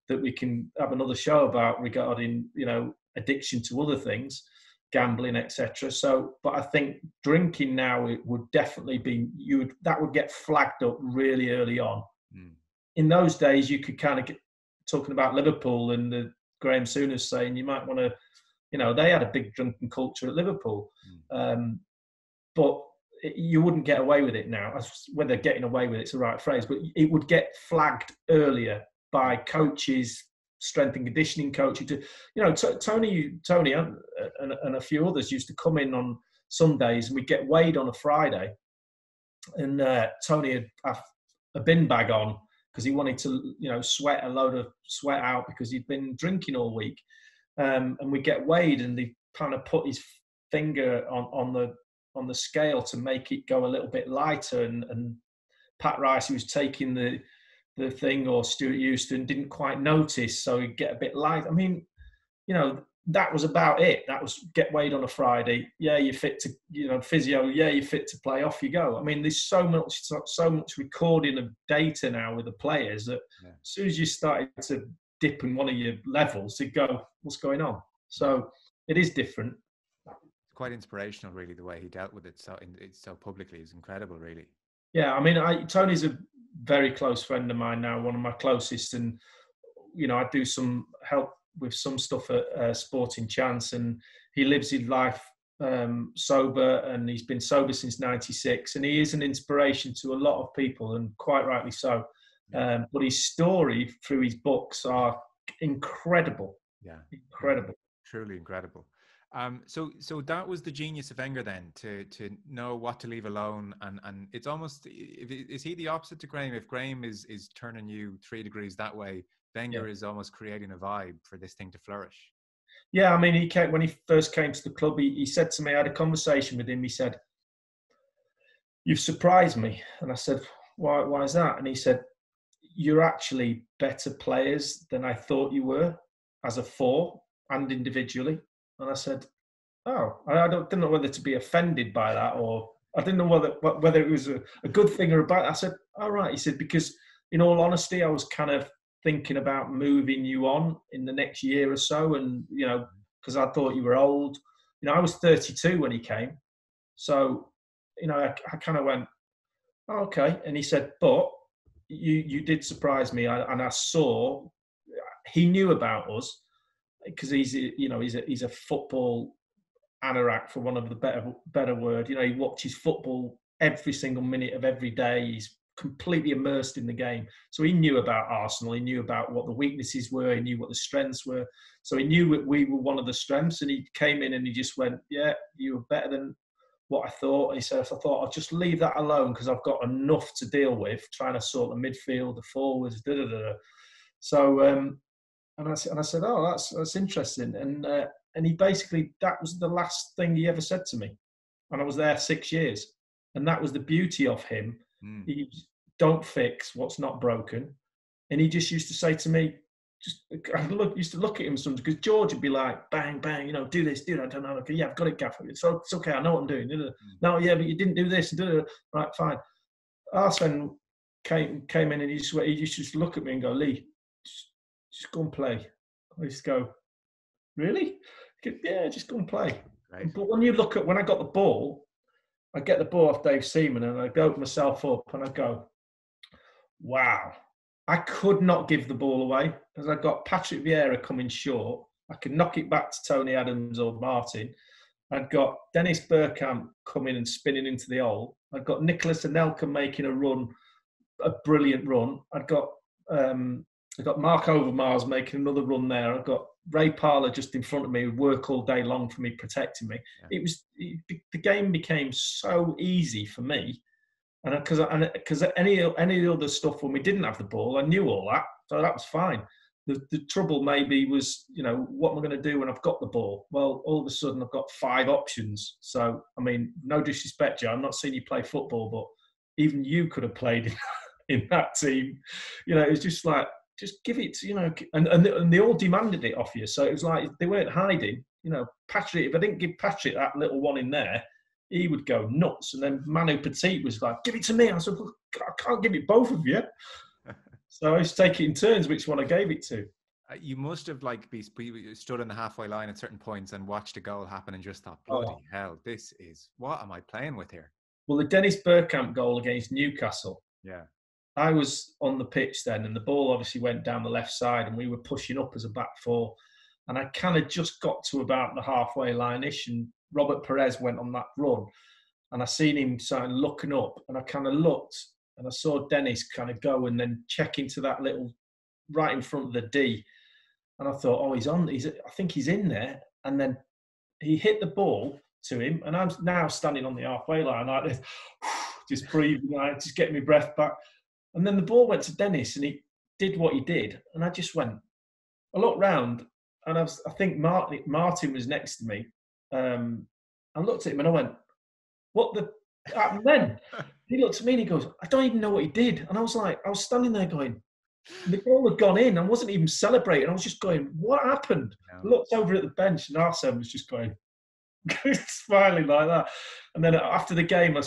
that we can have another show about regarding, addiction to other things, gambling, etc. So, but I think drinking now, it would definitely be, that would get flagged up really early on. In those days, you could kind of get talking about Liverpool and the Graham Souness saying you might want to, they had a big drinking culture at Liverpool, but you wouldn't get away with it now. Whether getting away with it's the right phrase, but it would get flagged earlier by coaches, strength and conditioning coaches. Tony and a few others used to come in on Sundays and we'd get weighed on a Friday, and Tony had a bin bag on because he wanted to, sweat a load of sweat out because he'd been drinking all week. And we get weighed, and they kind of put his finger on the scale to make it go a little bit lighter. And Pat Rice, who was taking the thing, or Stuart Houston, didn't quite notice, so he'd get a bit light. I mean, that was about it. That was get weighed on a Friday. Yeah, you're fit to, physio. Yeah, you're fit to play. Off you go. I mean, there's so much recording of data now with the players that as soon as you started to dip in one of your levels, you go, what's going on? So it is different. It's quite inspirational, really, the way he dealt with it so publicly. It's incredible, really. Yeah, I mean, Tony's a very close friend of mine now, one of my closest, and I do some help with some stuff at Sporting Chance, and he lives his life sober, and he's been sober since '96, and he is an inspiration to a lot of people, and quite rightly so. But his story through his books are incredible. Yeah, incredible, truly incredible. So that was the genius of Wenger then, to know what to leave alone, and it's almost, is he the opposite to Graham? If Graham is turning you 3 degrees that way, Wenger is almost creating a vibe for this thing to flourish. Yeah, I mean, he came when he first came to the club. He said to me, I had a conversation with him. He said, "You've surprised me," and I said, "Why is that?" And he said, "You're actually better players than I thought you were, as a four and individually." And I said, "Oh, didn't know whether to be offended by that, or I didn't know whether it was a good thing or a bad." I said, "All right." He said, "Because in all honesty, I was kind of thinking about moving you on in the next year or so, and because I thought you were old. I was 32 when he came, so I kind of went, oh, okay." And he said, "But you did surprise me, and I saw he knew about us because he's a football anorak, for one of the better word. He watches football every single minute of every day. He's completely immersed in the game. So he knew about Arsenal. He knew about what the weaknesses were. He knew what the strengths were. So he knew that we were one of the strengths. And he came in and he just went, yeah, you were better than what I thought." And he said, "I thought I'll just leave that alone because I've got enough to deal with trying to sort the midfield, the forwards, da da da." So and I said, "Oh, that's interesting." And he basically, that was the last thing he ever said to me, and I was there 6 years, and that was the beauty of him. He don't fix what's not broken, and he just used to say to me, used to look at him sometimes, because George would be like, "Bang, bang, do this, do that." I don't know. Okay, yeah, I've got it, Gaffer. It's okay. I know what I'm doing. No, yeah, but you didn't do this. Right, fine. Arsene came in, and he used to just look at me and go, "Lee, just go and play." I used to go, "Really?" "Yeah, just go and play." Right. But when I got the ball, I get the ball off Dave Seaman and I open myself up and I go, wow. I could not give the ball away because I got Patrick Vieira coming short. I could knock it back to Tony Adams or Martin. I'd got Dennis Bergkamp coming and spinning into the hole. I'd got Nicholas Anelka making a brilliant run. I'd got Mark Overmars making another run there. I've got Ray Parlour just in front of me, who'd work all day long for me, protecting me. Yeah. The game became so easy for me, and because any other stuff when we didn't have the ball, I knew all that, so that was fine. The trouble maybe was, what am I going to do when I've got the ball? Well, all of a sudden I've got 5 options. So, I mean, no disrespect, Joe, I'm not seeing you play football, but even you could have played in that team. It was just like, just give it to, and they all demanded it off you. So it was like they weren't hiding. Patrick, if I didn't give Patrick that little one in there, he would go nuts. And then Manu Petit was like, "Give it to me." I said, "Well, I can't give it both of you." So I used to take it in turns which one I gave it to. You must have stood in the halfway line at certain points and watched a goal happen and just thought, bloody hell, what am I playing with here? Well, the Dennis Bergkamp goal against Newcastle. Yeah. I was on the pitch then, and the ball obviously went down the left side, and we were pushing up as a back four. And I kind of just got to about the halfway line-ish, and Robert Perez went on that run. And I seen him starting looking up, and I kind of looked, and I saw Dennis kind of go and then check into that little right in front of the D. And I thought, oh, I think he's in there. And then he hit the ball to him, and I'm now standing on the halfway line like this, just breathing, just getting my breath back. And then the ball went to Dennis, and he did what he did. And I just went, I looked round, and I think Martin was next to me. I looked at him and I went, "What the happened then?" He looked at me and he goes, "I don't even know what he did." And I was standing there going, the ball had gone in. I wasn't even celebrating. I was just going, "What happened?" Yeah. I looked over at the bench and Arsene was just going, smiling like that. And then after the game, I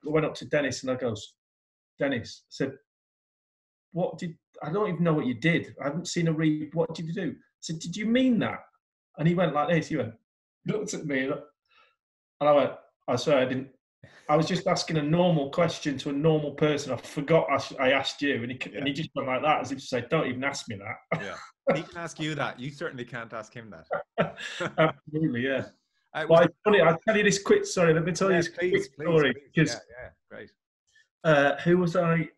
went up to Dennis and I goes, "Dennis," I said, I don't even know what you did. I haven't seen what did you do? I said, "Did you mean that?" And he went like this. He looked at me and I went, "I swear I didn't. I was just asking a normal question to a normal person. I forgot I asked you." And he just went like that, as if to say, "Don't even ask me that." Yeah. He can ask you that. You certainly can't ask him that. Absolutely, yeah. Well, it's funny. I'll tell you this quick. Sorry, let me tell you this quick story. Please. Yeah, great. Who was I?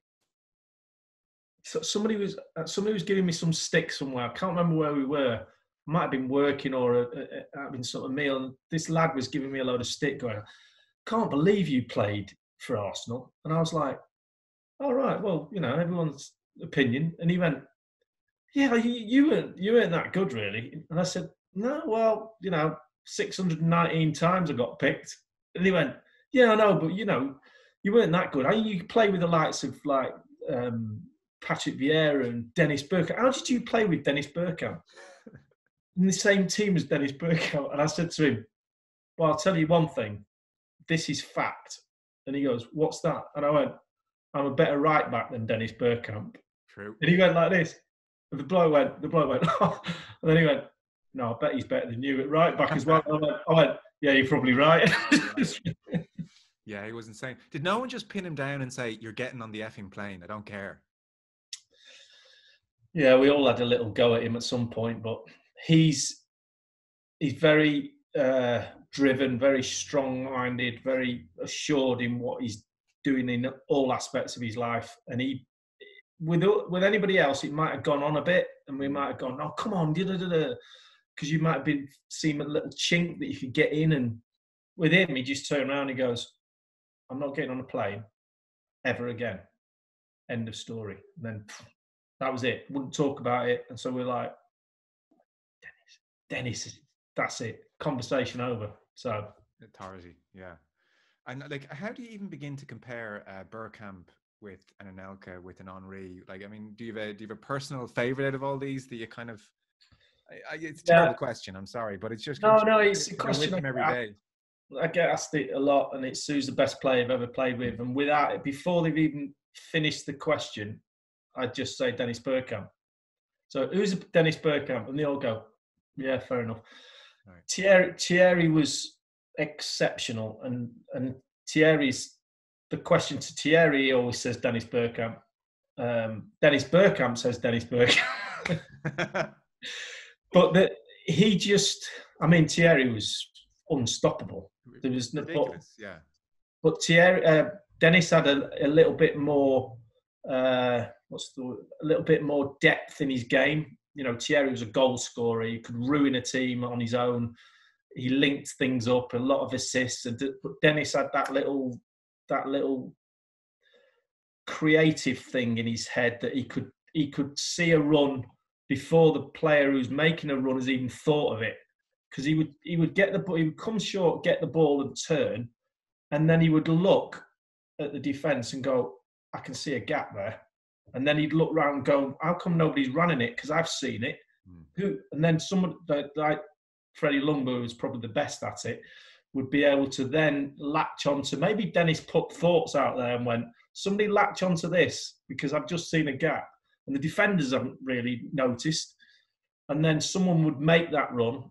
Somebody was giving me some stick somewhere. I can't remember where we were. I might have been working or having sort of meal. And this lad was giving me a load of stick, going, "Can't believe you played for Arsenal." And I was like, "All right, well, everyone's opinion." And he went, "Yeah, you weren't that good, really." And I said, No, well, 619 times I got picked. And he went, yeah, I know, but you weren't that good. You play with the likes of like Patrick Vieira and Dennis Bergkamp. How did you play with Dennis Bergkamp in the same team as Dennis Bergkamp? And I said to him, well, I'll tell you one thing. This is fact. And he goes, what's that? And I went, I'm a better right back than Dennis Bergkamp. True. And he went like this. And the bloke went, oh. And then he went, no, I bet he's better than you at right back as well. I went, yeah, you're probably right. Yeah, he was insane. Did no one just pin him down and say, you're getting on the effing plane? I don't care. Yeah, we all had a little go at him at some point, but he's very driven, very strong-minded, very assured in what he's doing in all aspects of his life. And he, with anybody else, it might have gone on a bit, and we might have gone, "Oh, come on," because you might have been seeing a little chink that you could get in. And with him, he just turned around and he goes, "I'm not getting on a plane ever again." End of story. And then that was it. Wouldn't talk about it. And so we're like, Dennis, that's it. Conversation over. So authority, yeah. And like, how do you even begin to compare Bergkamp with an Anelka, with an Henry? Like, I mean, do you have a personal favorite out of all these that you kind of? It's a terrible question. I'm sorry, but it's just no. It's a question with him every day. I get asked it a lot, and it's who's the best player I've ever played with. And without it, before they've even finished the question, I'd just say Dennis Bergkamp. So who's Dennis Bergkamp? And they all go, yeah, fair enough. Right. Thierry was exceptional, and Thierry's, the question to Thierry, he always says Dennis Bergkamp. Dennis Bergkamp says Dennis Bergkamp. But Thierry was unstoppable. There was ridiculous, yeah. But Thierry, Dennis had a little bit more. A little bit more depth in his game. Thierry was a goal scorer. He could ruin a team on his own. He linked things up, a lot of assists. But Dennis had that little creative thing in his head that he could see a run before the player who's making a run has even thought of it. Because he would get the ball, he would come short, get the ball and turn, and then he would look at the defence and go, I can see a gap there. And then he'd look round and go, how come nobody's running it? Because I've seen it. And then someone like Freddie Lumber, who's probably the best at it, would be able to then latch onto, maybe Dennis put thoughts out there and went, somebody latch onto this because I've just seen a gap. And the defenders haven't really noticed. And then someone would make that run.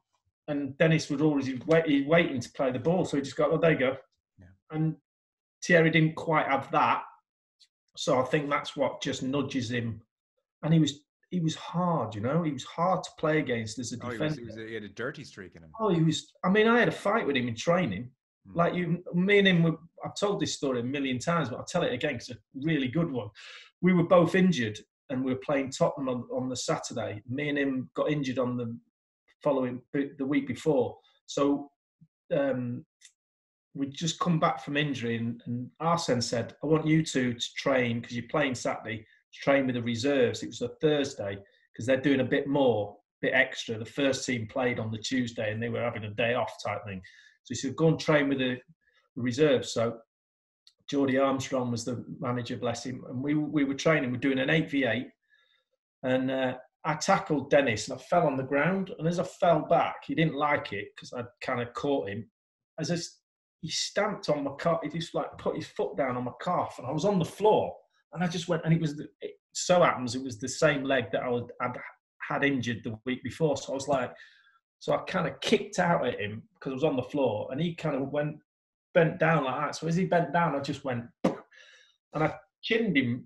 And Dennis would always be waiting to play the ball. So he just go, oh, there you go. Yeah. And Thierry didn't quite have that. So I think that's what just nudges him. And he was hard, He was hard to play against as a defender. He had a dirty streak in him. Oh, he was. I mean, I had a fight with him in training. Like me and him, I've told this story a million times, but I'll tell it again because it's a really good one. We were both injured and we were playing Tottenham on the Saturday. Me and him got injured on the week before. So we'd just come back from injury and Arsene said, I want you two to train, because you're playing Saturday, to train with the reserves. It was a Thursday because they're doing a bit extra. The first team played on the Tuesday and they were having a day off type thing. So he said, go and train with the reserves. So Geordie Armstrong was the manager, bless him. And we were training, we're doing an 8v8. And I tackled Dennis and I fell on the ground. And as I fell back, he didn't like it because I'd kind of caught him. He stamped on my calf. He just put his foot down on my calf, and I was on the floor. And I just went, and it so happens it was the same leg that I'd had injured the week before. So I was like, so I kind of kicked out at him because I was on the floor, and he kind of bent down like that. So as he bent down, I just went, and I chinned him,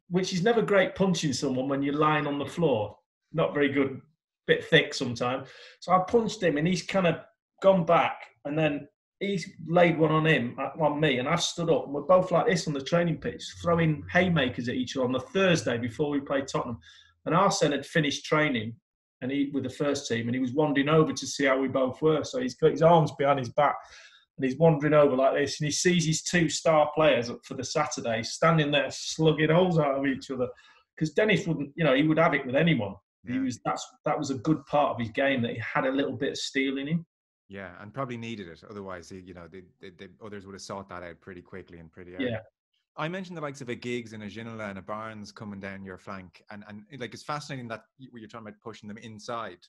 which is never great punching someone when you're lying on the floor. Not very good, bit thick sometimes. So I punched him, and he's kind of gone back, and then he's laid one on me, and I stood up, and we're both like this on the training pitch, throwing haymakers at each other on the Thursday before we played Tottenham. And Arsene had finished training with the first team, and he was wandering over to see how we both were. So he's got his arms behind his back, and he's wandering over like this, and he sees his two star players up for the Saturday standing there slugging holes out of each other. Because Dennis wouldn't, he would have it with anyone. Yeah. That was a good part of his game, that he had a little bit of steel in him. Yeah, and probably needed it. Otherwise, the others would have sought that out pretty quickly and pretty early. Yeah. I mentioned the likes of a Giggs and a Ginola and a Barnes coming down your flank, and like it's fascinating that you're talking about pushing them inside,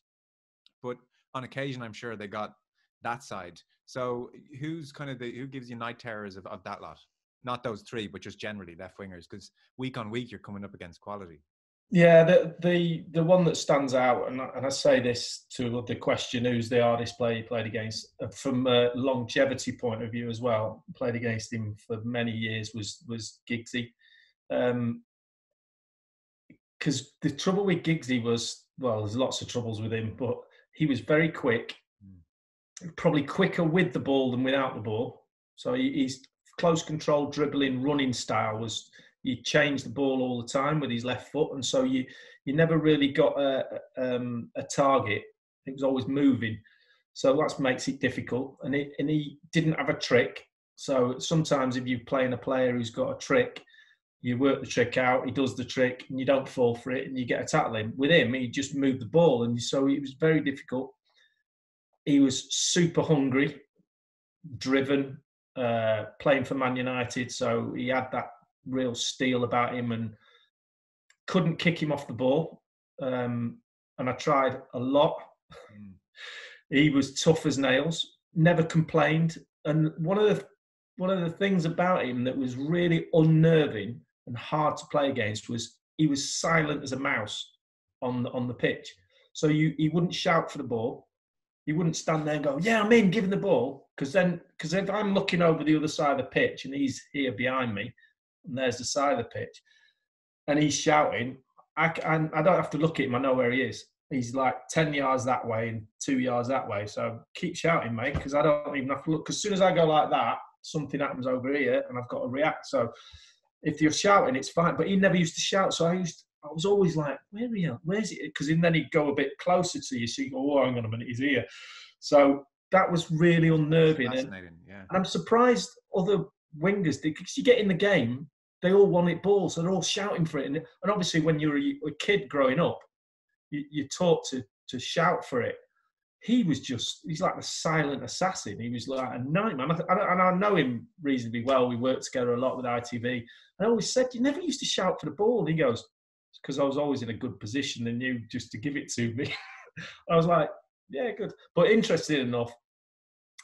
but on occasion I'm sure they got that side. So who's kind of who gives you night terrors of that lot? Not those three, but just generally left wingers, because week on week you're coming up against quality. Yeah, the one that stands out, and I say this to the question, who's the hardest player you played against, from a longevity point of view as well, played against him for many years, was Giggsy. Because the trouble with Giggsy was, well, there's lots of troubles with him, but he was very quick, probably quicker with the ball than without the ball. So his close control, dribbling, running style was, he changed the ball all the time with his left foot, and so you never really got a target. It was always moving, so that makes it difficult. And he didn't have a trick. So sometimes if you're playing a player who's got a trick, you work the trick out, he does the trick, and you don't fall for it, and you get a tackle in. With him, he just moved the ball, and so it was very difficult. He was super hungry, driven, playing for Man United, so he had that real steel about him, and couldn't kick him off the ball. And I tried a lot. He was tough as nails, never complained. And one of the things about him that was really unnerving and hard to play against was he was silent as a mouse on the pitch. So he wouldn't shout for the ball. He wouldn't stand there and go, "Yeah, I'm in, give him the ball." Because if I'm looking over the other side of the pitch and he's here behind me, and there's the side of the pitch, and he's shouting, I don't have to look at him. I know where he is. He's like 10 yards that way and 2 yards that way. So keep shouting, mate, because I don't even have to look. Because as soon as I go like that, something happens over here and I've got to react. So if you're shouting, it's fine. But he never used to shout. So I was always like, where's it? Because then he'd go a bit closer to you. So you go, oh, hang on a minute, he's here. So that was really unnerving. Fascinating, yeah. And I'm surprised other wingers did, because you get in the game, they all wanted balls, so they're all shouting for it. And obviously, when you're a kid growing up, you're taught to shout for it. He's like a silent assassin. He was like a nightmare. And I know him reasonably well. We worked together a lot with ITV. I always said, you never used to shout for the ball. And he goes, it's because I was always in a good position and knew just to give it to me. I was like, yeah, good. But interesting enough,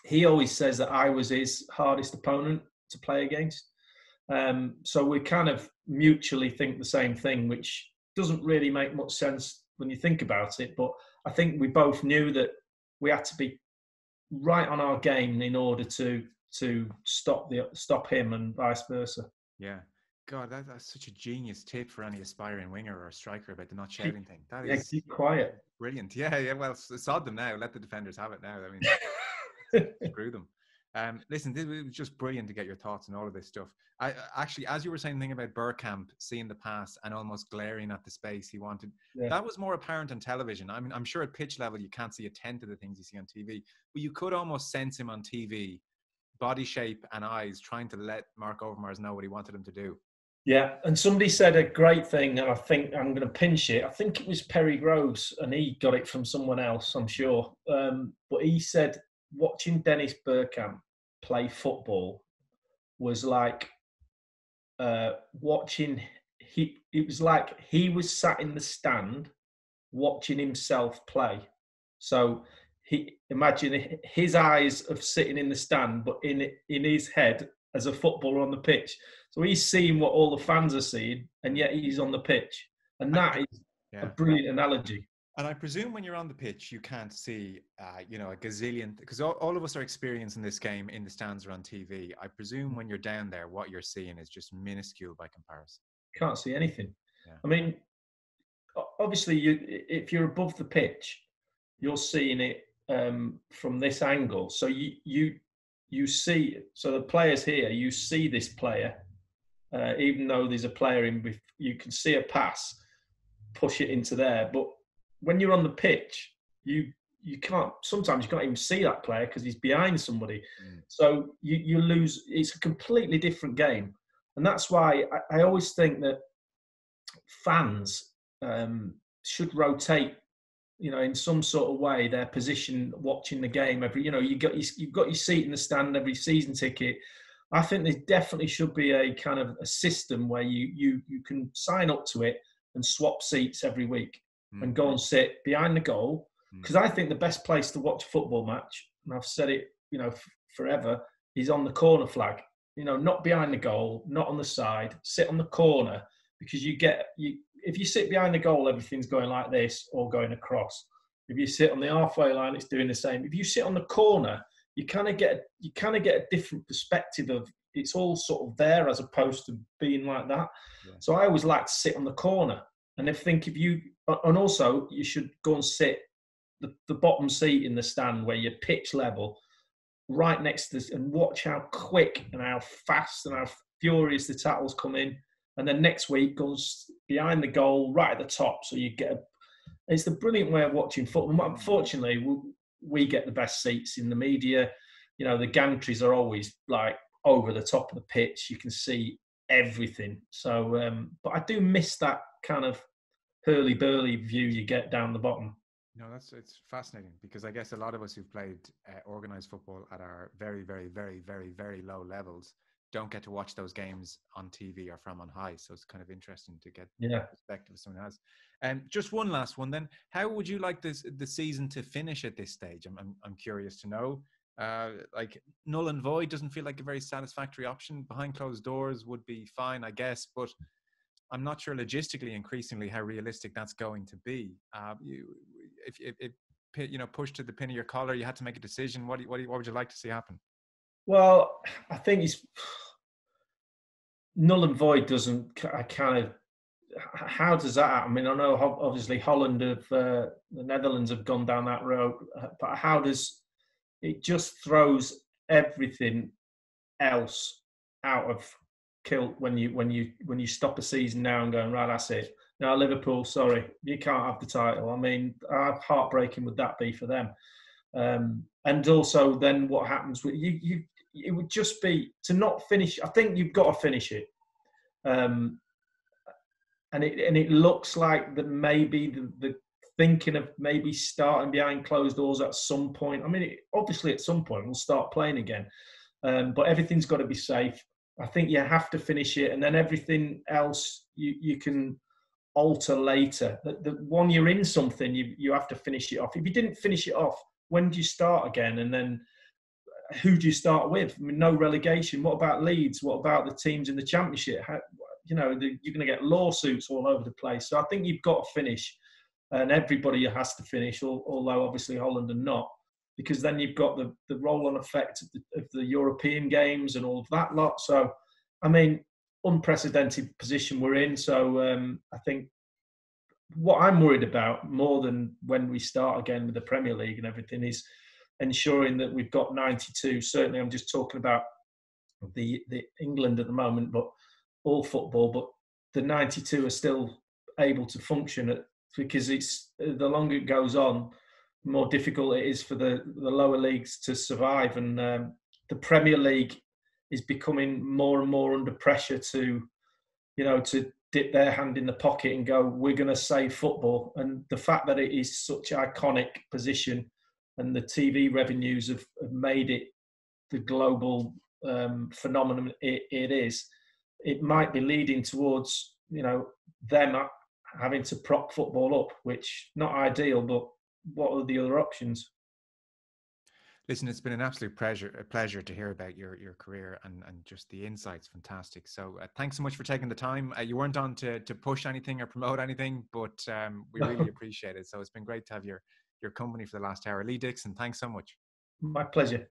he always says that I was his hardest opponent to play against. So we kind of mutually think the same thing, which doesn't really make much sense when you think about it. But I think we both knew that we had to be right on our game in order to stop him, and vice versa. Yeah. God, that's such a genius tip for any aspiring winger or striker about the not shouting thing. That is keep quiet. Brilliant. Yeah. Well, sod them now. Let the defenders have it now. I mean, screw them. Listen, this was just brilliant to get your thoughts on all of this stuff. I actually, as you were saying the thing about Bergkamp seeing the pass and almost glaring at the space he wanted, that was more apparent on television. I mean, I'm sure at pitch level you can't see a tenth of the things you see on TV, but you could almost sense him on TV, body shape and eyes, trying to let Mark Overmars know what he wanted him to do. Yeah, and somebody said a great thing, and I think I'm going to pinch it. I think it was Perry Groves, and he got it from someone else, I'm sure. But he said watching Dennis Bergkamp play football was like watching. It was like he was sat in the stand watching himself play. So imagine his eyes of sitting in the stand, but in his head as a footballer on the pitch. So he's seeing what all the fans are seeing, and yet he's on the pitch. And that is a brilliant analogy. And I presume when you're on the pitch, you can't see, a gazillion, because all of us are experiencing this game in the stands or on TV. I presume when you're down there, what you're seeing is just minuscule by comparison. Can't see anything. Yeah. I mean, obviously, if you're above the pitch, you're seeing it from this angle. So you see, so the players here, you see this player, even though there's a player in, you can see a pass, push it into there. But when you're on the pitch, you can't, sometimes you can't even see that player because he's behind somebody. So you lose, it's a completely different game. And that's why I always think that fans should rotate, in some sort of way, their position watching the game every. You've got your seat in the stand every season ticket. I think there definitely should be a kind of a system where you can sign up to it and swap seats every week and go and sit behind the goal. Because I think the best place to watch a football match, and I've said it, forever, is on the corner flag. Not behind the goal, not on the side. Sit on the corner, because if you sit behind the goal, everything's going like this or going across. If you sit on the halfway line, it's doing the same. If you sit on the corner, you kind of get a different perspective of it's all sort of there as opposed to being like that. Yeah. So I always like to sit on the corner, and and also you should go and sit the bottom seat in the stand where you're pitch level, right next to this, and watch how quick and how fast and how furious the tackles come in. And then next week goes behind the goal, right at the top. So you it's the brilliant way of watching football. Unfortunately, we get the best seats in the media. The gantries are always like over the top of the pitch. You can see everything. So, but I do miss that kind of hurly-burly view you get down the bottom. It's fascinating, because I guess a lot of us who've played organised football at our very, very, very, very, very low levels don't get to watch those games on TV or from on high. So it's kind of interesting to get the perspective someone has. Just one last one then. How would you like the season to finish at this stage? I'm curious to know. Like null and void doesn't feel like a very satisfactory option. Behind closed doors would be fine, I guess, but I'm not sure logistically, increasingly, how realistic that's going to be. If pushed to the pin of your collar, you had to make a decision. What would you like to see happen? Well, I think it's null and void doesn't kind of. How does that happen? I mean, I know obviously Holland the Netherlands have gone down that road, but how does it just throws everything else out of kilt when you stop a season now and going, right, that's it. Now Liverpool, sorry, you can't have the title. I mean, how heartbreaking would that be for them? And also then what happens with you? It would just be to not finish. I think you've got to finish it. And it looks like that maybe the thinking of maybe starting behind closed doors at some point. I mean, obviously at some point we'll start playing again, but everything's got to be safe. I think you have to finish it, and then everything else you can alter later. The one you're in something, you have to finish it off. If you didn't finish it off, when do you start again? And then who do you start with? I mean, no relegation. What about Leeds? What about the teams in the Championship? You're going to get lawsuits all over the place. So I think you've got to finish, and everybody has to finish, although obviously Holland are not, because then you've got the roll-on effect of the European games and all of that lot. So, I mean, unprecedented position we're in. So I think what I'm worried about more than when we start again with the Premier League and everything is ensuring that we've got 92. Certainly, I'm just talking about the England at the moment, but all football. But the 92 are still able to function because it's the longer it goes on, the more difficult it is for the lower leagues to survive. And the Premier League is becoming more and more under pressure to dip their hand in the pocket and go, we're going to save football. And the fact that it is such an iconic position and the TV revenues have made it the global phenomenon it is, it might be leading towards, them having to prop football up, which not ideal, but what are the other options? Listen, it's been an absolute pleasure to hear about your career and just the insights. Fantastic. So thanks so much for taking the time. You weren't on to push anything or promote anything, but we really appreciate it. So it's been great to have your company for the last hour. Lee Dixon, thanks so much. My pleasure.